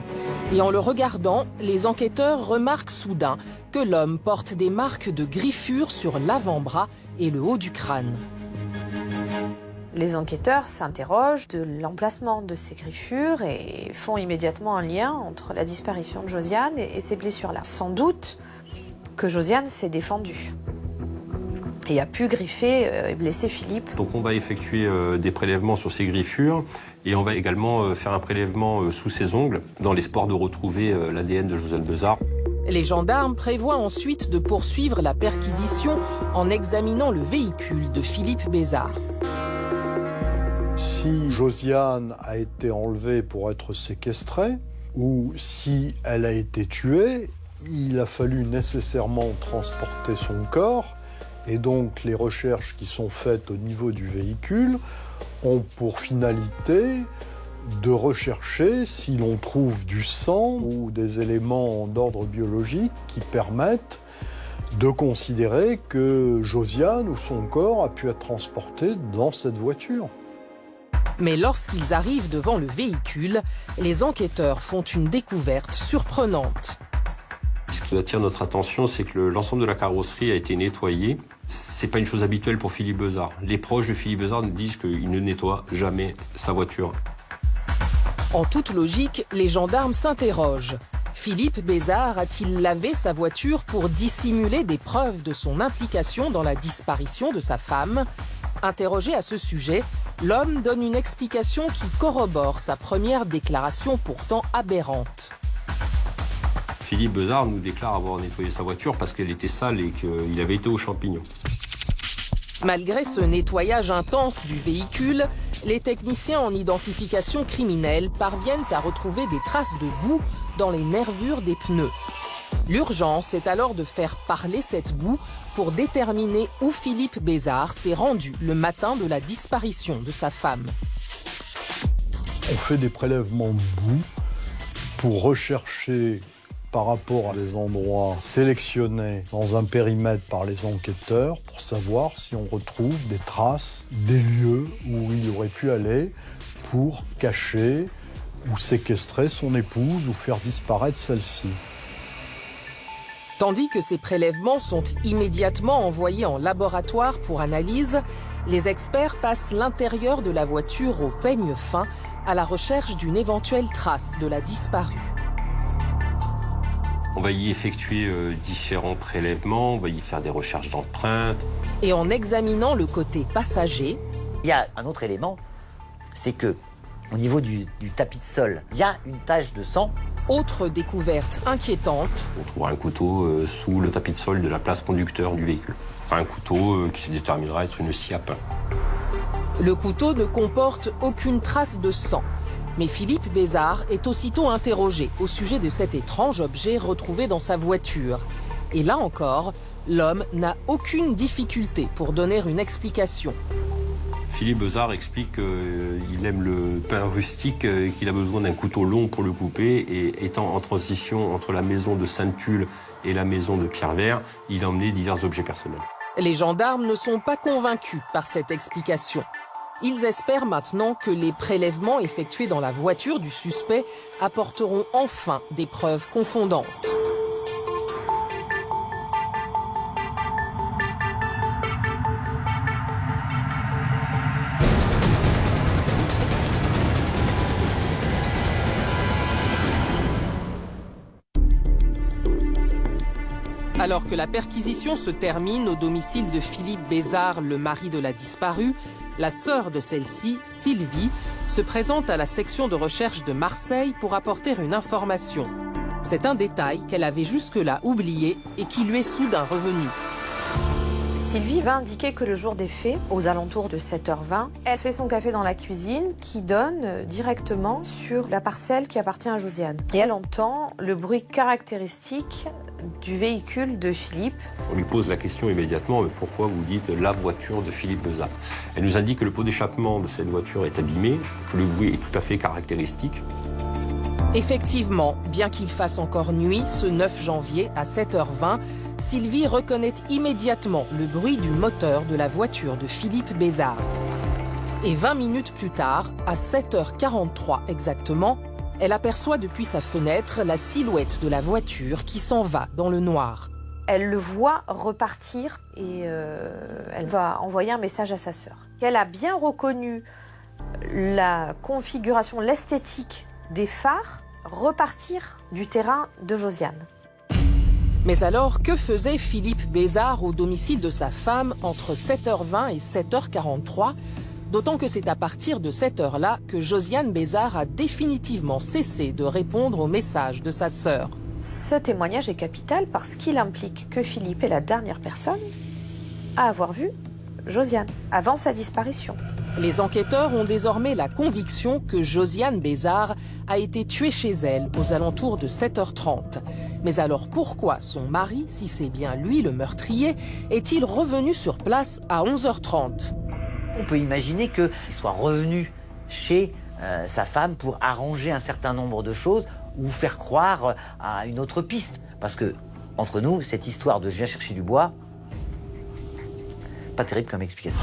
Speaker 1: Et en le regardant, les enquêteurs remarquent soudain que l'homme porte des marques de griffures sur l'avant-bras et le haut du crâne.
Speaker 4: Les enquêteurs s'interrogent de l'emplacement de ces griffures et font immédiatement un lien entre la disparition de Josiane et ces blessures-là. Sans doute que Josiane s'est défendue et a pu griffer et blesser Philippe.
Speaker 6: Donc on va effectuer des prélèvements sur ces griffures et on va également faire un prélèvement sous ses ongles dans l'espoir de retrouver l'ADN de Josiane Bézard.
Speaker 1: Les gendarmes prévoient ensuite de poursuivre la perquisition en examinant le véhicule de Philippe Bézard.
Speaker 5: Si Josiane a été enlevée pour être séquestrée, ou si elle a été tuée, il a fallu nécessairement transporter son corps, et donc les recherches qui sont faites au niveau du véhicule ont pour finalité de rechercher si l'on trouve du sang ou des éléments d'ordre biologique qui permettent de considérer que Josiane ou son corps a pu être transporté dans cette voiture.
Speaker 1: Mais lorsqu'ils arrivent devant le véhicule, les enquêteurs font une découverte surprenante.
Speaker 6: Ce qui attire notre attention, c'est que l'ensemble de la carrosserie a été nettoyé. C'est pas une chose habituelle pour Philippe Bézard. Les proches de Philippe Bézard nous disent qu'il ne nettoie jamais sa voiture.
Speaker 1: En toute logique, les gendarmes s'interrogent. Philippe Bézard a-t-il lavé sa voiture pour dissimuler des preuves de son implication dans la disparition de sa femme? Interrogé à ce sujet, l'homme donne une explication qui corrobore sa première déclaration pourtant aberrante.
Speaker 6: Philippe Bézard nous déclare avoir nettoyé sa voiture parce qu'elle était sale et qu'il avait été aux champignons.
Speaker 1: Malgré ce nettoyage intense du véhicule, les techniciens en identification criminelle parviennent à retrouver des traces de boue dans les nervures des pneus. L'urgence est alors de faire parler cette boue pour déterminer où Philippe Bézard s'est rendu le matin de la disparition de sa femme.
Speaker 5: On fait des prélèvements de boue pour rechercher par rapport à des endroits sélectionnés dans un périmètre par les enquêteurs pour savoir si on retrouve des traces des lieux où il aurait pu aller pour cacher ou séquestrer son épouse ou faire disparaître celle-ci.
Speaker 1: Tandis que ces prélèvements sont immédiatement envoyés en laboratoire pour analyse, les experts passent l'intérieur de la voiture au peigne fin à la recherche d'une éventuelle trace de la disparue.
Speaker 6: On va y effectuer différents prélèvements, on va y faire des recherches d'empreintes.
Speaker 1: Et en examinant le côté passager,
Speaker 3: Il y a un autre élément, c'est que au niveau du tapis de sol, il y a une tache de sang.
Speaker 1: autre découverte inquiétante,
Speaker 6: On trouvera un couteau sous le tapis de sol de la place conducteur du véhicule. Un couteau qui se déterminera être une scie à pain.
Speaker 1: le couteau ne comporte aucune trace de sang. Mais Philippe Bézard est aussitôt interrogé au sujet de cet étrange objet retrouvé dans sa voiture. Et là encore, l'homme n'a aucune difficulté pour donner une explication.
Speaker 6: Philippe Bézard explique qu'il aime le pain rustique et qu'il a besoin d'un couteau long pour le couper. Et étant en transition entre la maison de Sainte-Tulle et la maison de Pierrevert, il a emmené divers objets personnels.
Speaker 1: Les gendarmes ne sont pas convaincus par cette explication. Ils espèrent maintenant que les prélèvements effectués dans la voiture du suspect apporteront enfin des preuves confondantes. Alors que la perquisition se termine au domicile de Philippe Bézard, le mari de la disparue, la sœur de celle-ci, Sylvie, se présente à la section de recherche de Marseille pour apporter une information. C'est un détail qu'elle avait jusque-là oublié et qui lui est soudain revenu.
Speaker 4: Sylvie va indiquer que le jour des faits, aux alentours de 7h20, elle fait son café dans la cuisine qui donne directement sur la parcelle qui appartient à Josiane. Et elle entend le bruit caractéristique du véhicule de Philippe.
Speaker 6: On lui pose la question immédiatement, mais pourquoi vous dites la voiture de Philippe Bézard? Elle nous indique que le pot d'échappement de cette voiture est abîmé, que le bruit est tout à fait caractéristique.
Speaker 1: Effectivement, bien qu'il fasse encore nuit, ce 9 janvier à 7h20, Sylvie reconnaît immédiatement le bruit du moteur de la voiture de Philippe Bézard. Et 20 minutes plus tard, à 7h43 exactement, elle aperçoit depuis sa fenêtre la silhouette de la voiture qui s'en va dans le noir.
Speaker 4: Elle le voit repartir et elle va envoyer un message à sa sœur. Elle a bien reconnu la configuration, l'esthétique des phares repartir du terrain de Josiane.
Speaker 1: Mais alors, que faisait Philippe Bézard au domicile de sa femme entre 7h20 et 7h43 ? D'autant que c'est à partir de cette heure-là que Josiane Bézard a définitivement cessé de répondre aux messages de sa sœur.
Speaker 4: Ce témoignage est capital parce qu'il implique que Philippe est la dernière personne à avoir vu Josiane avant sa disparition.
Speaker 1: Les enquêteurs ont désormais la conviction que Josiane Bézard a été tuée chez elle aux alentours de 7h30. Mais alors pourquoi son mari, si c'est bien lui le meurtrier, est-il revenu sur place à 11h30 ?
Speaker 3: On peut imaginer qu'il soit revenu chez sa femme pour arranger un certain nombre de choses ou faire croire à une autre piste. Parce que, entre nous, cette histoire de « je viens chercher du bois », pas terrible comme explication.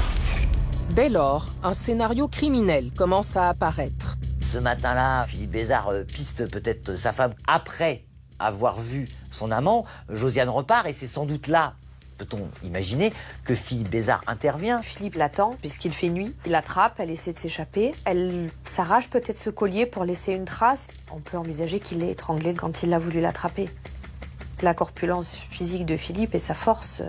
Speaker 1: Dès lors, un scénario criminel commence à apparaître.
Speaker 3: Ce matin-là, Philippe Bézard piste peut-être sa femme après avoir vu son amant. Josiane repart et c'est sans doute là, peut-on imaginer, que Philippe Bézard intervient.
Speaker 4: Philippe l'attend puisqu'il fait nuit. Il l'attrape, elle essaie de s'échapper. Elle s'arrache peut-être ce collier pour laisser une trace. On peut envisager qu'il l'ait étranglée quand il a voulu l'attraper. La corpulence physique de Philippe et sa force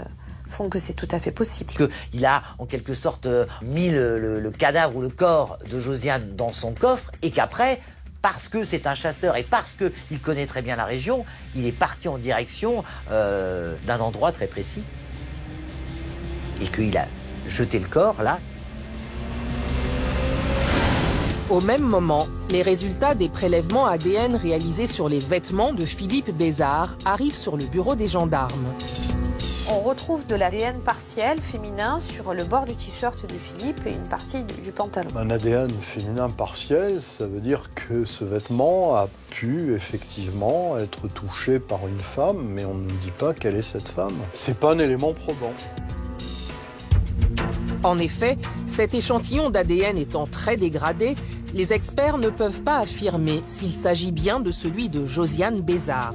Speaker 4: font que c'est tout à fait possible.
Speaker 3: Qu'il a en quelque sorte mis le cadavre ou le corps de Josiane dans son coffre et qu'après, parce que c'est un chasseur et parce qu'il connaît très bien la région, il est parti en direction d'un endroit très précis et qu'il a jeté le corps là.
Speaker 1: Au même moment, les résultats des prélèvements ADN réalisés sur les vêtements de Philippe Bézard arrivent sur le bureau des gendarmes.
Speaker 4: On retrouve de l'ADN partiel féminin sur le bord du t-shirt de Philippe et une partie du pantalon.
Speaker 5: Un ADN féminin partiel, ça veut dire que ce vêtement a pu effectivement être touché par une femme, mais on ne dit pas quelle est cette femme. C'est pas un élément probant.
Speaker 1: En effet, cet échantillon d'ADN étant très dégradé, les experts ne peuvent pas affirmer s'il s'agit bien de celui de Josiane Bézard.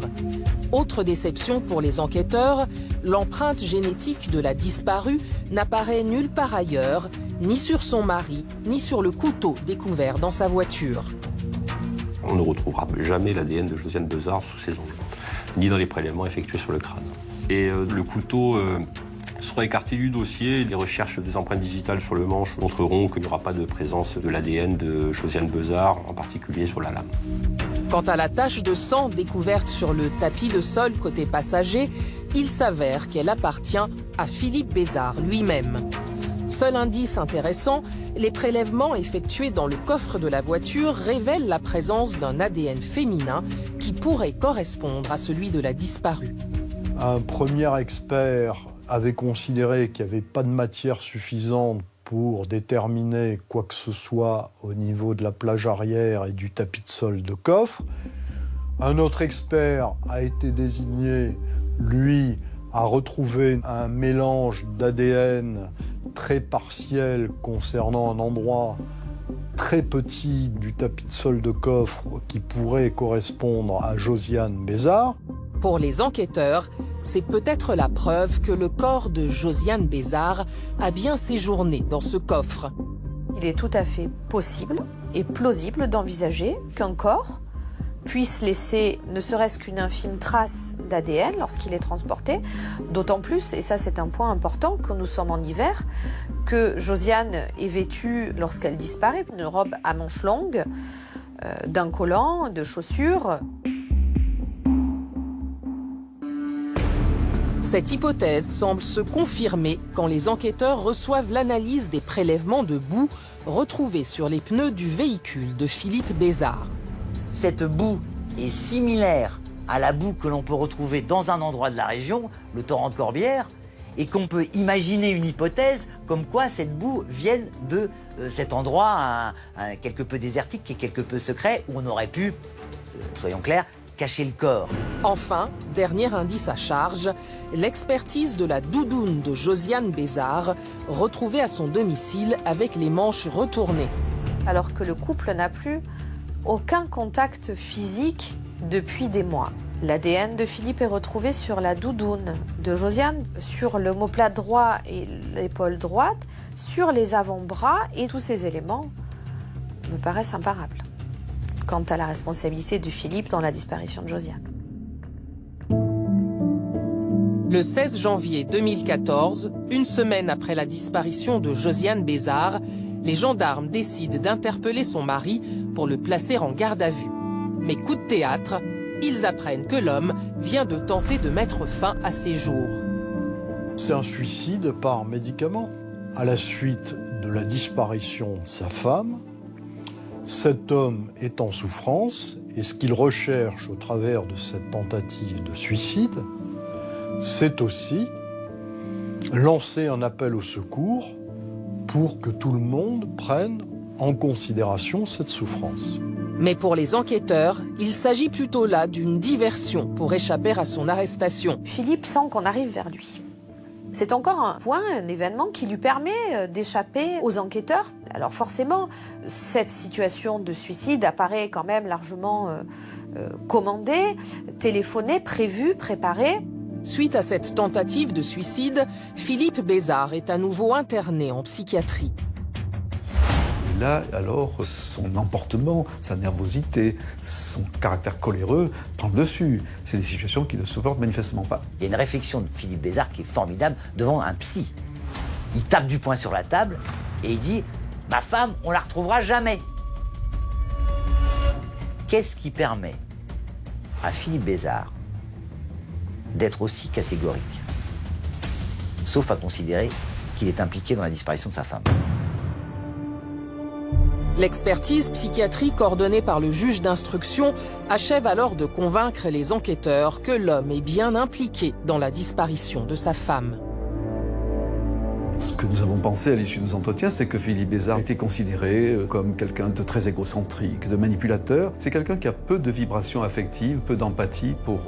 Speaker 1: Autre déception pour les enquêteurs, l'empreinte génétique de la disparue n'apparaît nulle part ailleurs, ni sur son mari, ni sur le couteau découvert dans sa voiture.
Speaker 6: On ne retrouvera jamais l'ADN de Josiane Bézard sous ces ongles. ni dans les prélèvements effectués sur le crâne. Et le couteau sera écarté du dossier. Les recherches des empreintes digitales sur le manche montreront qu'il n'y aura pas de présence de l'ADN de Josiane Bezard, en particulier sur la lame.
Speaker 1: Quant à la tache de sang découverte sur le tapis de sol côté passager, il s'avère qu'elle appartient à Philippe Bezard lui-même. Seul indice intéressant, les prélèvements effectués dans le coffre de la voiture révèlent la présence d'un ADN féminin qui pourrait correspondre à celui de la disparue.
Speaker 5: Un premier expert avait considéré qu'il n'y avait pas de matière suffisante pour déterminer quoi que ce soit au niveau de la plage arrière et du tapis de sol de coffre. Un autre expert a été désigné, lui, a retrouvé un mélange d'ADN très partiel concernant un endroit très petit du tapis de sol de coffre qui pourrait correspondre à Josiane Bezard.
Speaker 1: Pour les enquêteurs, c'est peut-être la preuve que le corps de Josiane Bezard a bien séjourné dans ce coffre.
Speaker 4: Il est tout à fait possible et plausible d'envisager qu'un corps puisse laisser ne serait-ce qu'une infime trace d'ADN lorsqu'il est transporté, d'autant plus, et ça c'est un point important, que nous sommes en hiver, que Josiane est vêtue, lorsqu'elle disparaît, une robe à manches longues, d'un collant, de chaussures.
Speaker 1: Cette hypothèse semble se confirmer quand les enquêteurs reçoivent l'analyse des prélèvements de boue retrouvés sur les pneus du véhicule de Philippe Bezard.
Speaker 3: Cette boue est similaire à la boue que l'on peut retrouver dans un endroit de la région, le torrent de Corbière, et qu'on peut imaginer une hypothèse comme quoi cette boue vienne de cet endroit quelque peu désertique et quelque peu secret où on aurait pu, soyons clairs, cacher le corps.
Speaker 1: Enfin, dernier indice à charge, l'expertise de la doudoune de Josiane Bezard, retrouvée à son domicile avec les manches retournées.
Speaker 4: Alors que le couple n'a plus aucun contact physique depuis des mois. L'ADN de Philippe est retrouvé sur la doudoune de Josiane, sur l'omoplate droit et l'épaule droite, sur les avant-bras, et tous ces éléments me paraissent imparables quant à la responsabilité de Philippe dans la disparition de Josiane.
Speaker 1: Le 16 janvier 2014, une semaine après la disparition de Josiane Bezard, les gendarmes décident d'interpeller son mari pour le placer en garde à vue. Mais coup de théâtre, ils apprennent que l'homme vient de tenter de mettre fin à ses jours.
Speaker 5: C'est un suicide par médicament. À la suite de la disparition de sa femme, cet homme est en souffrance et ce qu'il recherche au travers de cette tentative de suicide, c'est aussi lancer un appel au secours pour que tout le monde prenne en considération cette souffrance.
Speaker 1: Mais pour les enquêteurs, il s'agit plutôt là d'une diversion pour échapper à son arrestation.
Speaker 4: Philippe sent qu'on arrive vers lui. C'est encore un point, un événement qui lui permet d'échapper aux enquêteurs. Alors forcément, cette situation de suicide apparaît quand même largement commandée, téléphonée, prévue, préparée.
Speaker 1: Suite à cette tentative de suicide, Philippe Bezard est à nouveau interné en psychiatrie.
Speaker 8: Et là, alors, son emportement, sa nervosité, son caractère coléreux prend le dessus. C'est des situations qu'il ne supporte manifestement pas.
Speaker 3: Il y a une réflexion de Philippe Bezard qui est formidable devant un psy. Il tape du poing sur la table et il dit « Ma femme, on la retrouvera jamais ». Qu'est-ce qui permet à Philippe Bezard d'être aussi catégorique, sauf à considérer qu'il est impliqué dans la disparition de sa femme?
Speaker 1: L'expertise psychiatrique ordonnée par le juge d'instruction achève alors de convaincre les enquêteurs que l'homme est bien impliqué dans la disparition de sa femme.
Speaker 8: Ce que nous avons pensé à l'issue de nos entretiens, c'est que Philippe Bezard était considéré comme quelqu'un de très égocentrique, de manipulateur. C'est quelqu'un qui a peu de vibrations affectives, peu d'empathie pour,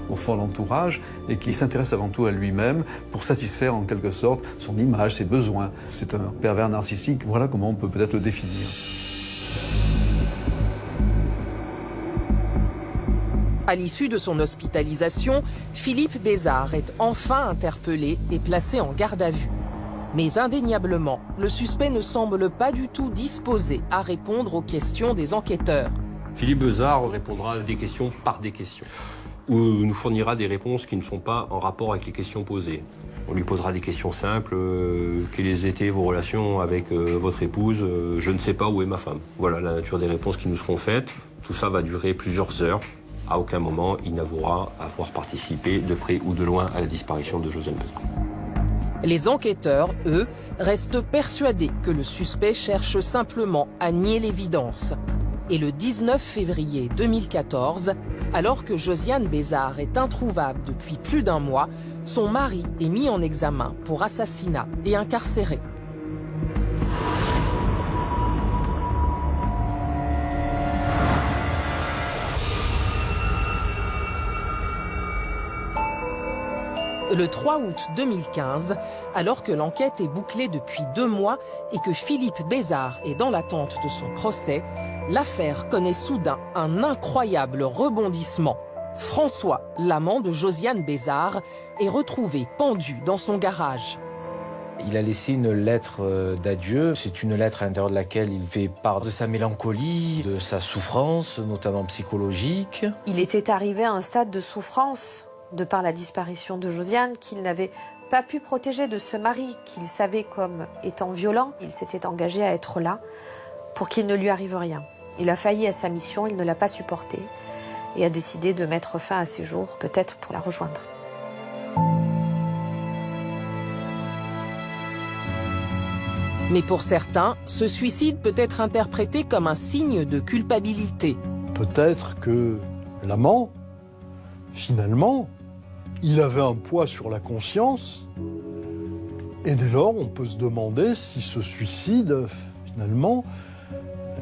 Speaker 8: au fond, l'entourage, et qui s'intéresse avant tout à lui-même pour satisfaire en quelque sorte son image, ses besoins. C'est un pervers narcissique, voilà comment on peut peut-être le définir.
Speaker 1: À l'issue de son hospitalisation, Philippe Bezard est enfin interpellé et placé en garde à vue. Mais indéniablement, le suspect ne semble pas du tout disposé à répondre aux questions des enquêteurs.
Speaker 6: Philippe Bezard répondra à des questions par des questions. ou nous fournira des réponses qui ne sont pas en rapport avec les questions posées. On lui posera des questions simples. Quelles étaient vos relations avec votre épouse? Je ne sais pas, où est ma femme? Voilà la nature des réponses qui nous seront faites. Tout ça va durer plusieurs heures. À aucun moment, il n'avouera avoir participé de près ou de loin à la disparition de Josiane Besard.
Speaker 1: Les enquêteurs, eux, restent persuadés que le suspect cherche simplement à nier l'évidence. Et le 19 février 2014, alors que Josiane Besard est introuvable depuis plus d'1 mois, son mari est mis en examen pour assassinat et incarcéré. Le 3 août 2015, alors que l'enquête est bouclée depuis 2 mois et que Philippe Besard est dans l'attente de son procès, l'affaire connaît soudain un incroyable rebondissement. François, l'amant de Josiane Besard, est retrouvé pendu dans son garage.
Speaker 7: Il a laissé une lettre d'adieu. C'est une lettre à l'intérieur de laquelle il fait part de sa mélancolie, de sa souffrance, notamment psychologique.
Speaker 4: Il était arrivé à un stade de souffrance de par la disparition de Josiane, qu'il n'avait pas pu protéger de ce mari qu'il savait comme étant violent. Il s'était engagé à être là pour qu'il ne lui arrive rien. Il a failli à sa mission, il ne l'a pas supporté et a décidé de mettre fin à ses jours, peut-être pour la rejoindre.
Speaker 1: Mais pour certains, ce suicide peut être interprété comme un signe de culpabilité.
Speaker 5: Peut-être que l'amant, finalement, il avait un poids sur la conscience, et dès lors, on peut se demander si ce suicide, finalement,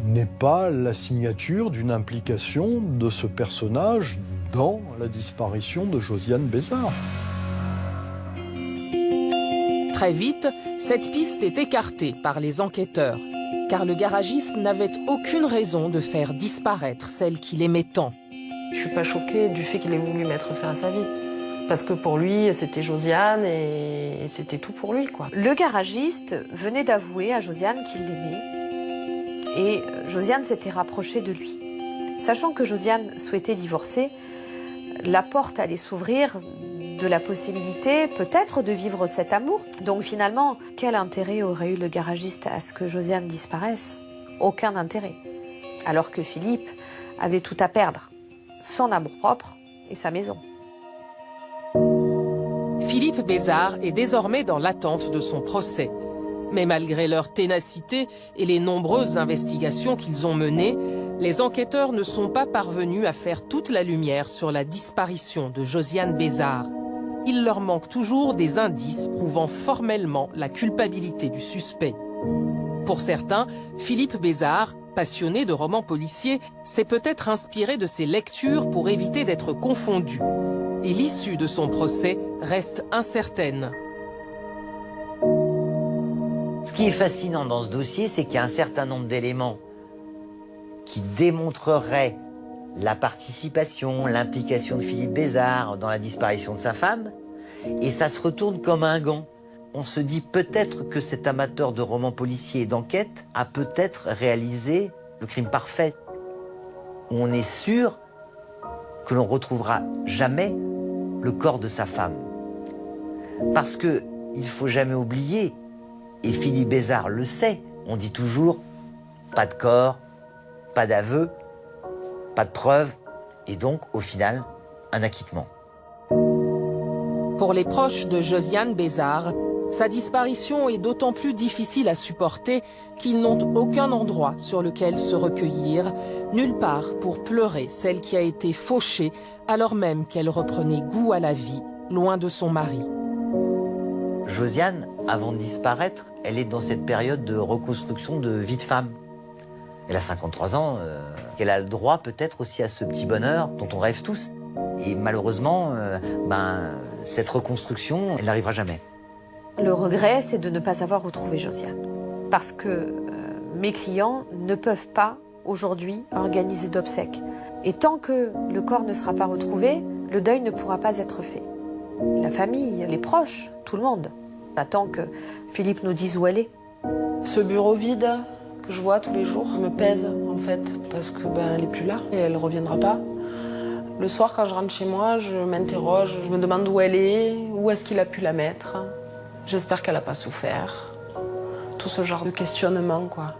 Speaker 5: n'est pas la signature d'une implication de ce personnage dans la disparition de Josiane Besard.
Speaker 1: Très vite, cette piste est écartée par les enquêteurs, car le garagiste n'avait aucune raison de faire disparaître celle qu'il aimait tant.
Speaker 2: Je suis pas choquée du fait qu'il ait voulu mettre fin à sa vie. Parce que pour lui, c'était Josiane et c'était tout pour lui, quoi.
Speaker 4: Le garagiste venait d'avouer à Josiane qu'il l'aimait et Josiane s'était rapprochée de lui. Sachant que Josiane souhaitait divorcer, la porte allait s'ouvrir de la possibilité peut-être de vivre cet amour. Donc finalement, quel intérêt aurait eu le garagiste à ce que Josiane disparaisse? Aucun intérêt. Alors que Philippe avait tout à perdre, son amour-propre et sa maison.
Speaker 1: Philippe Besard est désormais dans l'attente de son procès. Mais malgré leur ténacité et les nombreuses investigations qu'ils ont menées, les enquêteurs ne sont pas parvenus à faire toute la lumière sur la disparition de Josiane Besard. Il leur manque toujours des indices prouvant formellement la culpabilité du suspect. Pour certains, Philippe Besard, passionné de romans policiers, s'est peut-être inspiré de ses lectures pour éviter d'être confondu. Et l'issue de son procès reste incertaine.
Speaker 3: Ce qui est fascinant dans ce dossier, c'est qu'il y a un certain nombre d'éléments qui démontreraient la participation, l'implication de Philippe Besard dans la disparition de sa femme, et ça se retourne comme un gant. On se dit peut-être que cet amateur de romans policiers et d'enquête a peut-être réalisé le crime parfait. On est sûr que l'on retrouvera jamais le corps de sa femme. Parce que il faut jamais oublier, et Philippe Besard le sait, on dit toujours pas de corps, pas d'aveu, pas de preuves, et donc au final un acquittement.
Speaker 1: Pour les proches de Josiane Besard, sa disparition est d'autant plus difficile à supporter qu'ils n'ont aucun endroit sur lequel se recueillir, nulle part pour pleurer celle qui a été fauchée alors même qu'elle reprenait goût à la vie, loin de son mari.
Speaker 3: Josiane, avant de disparaître, elle est dans cette période de reconstruction de vie de femme. Elle a 53 ans, elle a le droit peut-être aussi à ce petit bonheur dont on rêve tous. Et malheureusement, cette reconstruction, elle n'arrivera jamais.
Speaker 4: Le regret, c'est de ne pas avoir retrouvé Josiane. Parce que mes clients ne peuvent pas, aujourd'hui, organiser d'obsèques. Et tant que le corps ne sera pas retrouvé, le deuil ne pourra pas être fait. La famille, les proches, tout le monde attend que Philippe nous dise où elle est.
Speaker 2: Ce bureau vide que je vois tous les jours me pèse, en fait, parce que elle est plus là et elle reviendra pas. Le soir, quand je rentre chez moi, je m'interroge, je me demande où elle est, où est-ce qu'il a pu la mettre. J'espère qu'elle n'a pas souffert. Tout ce genre de questionnement, quoi.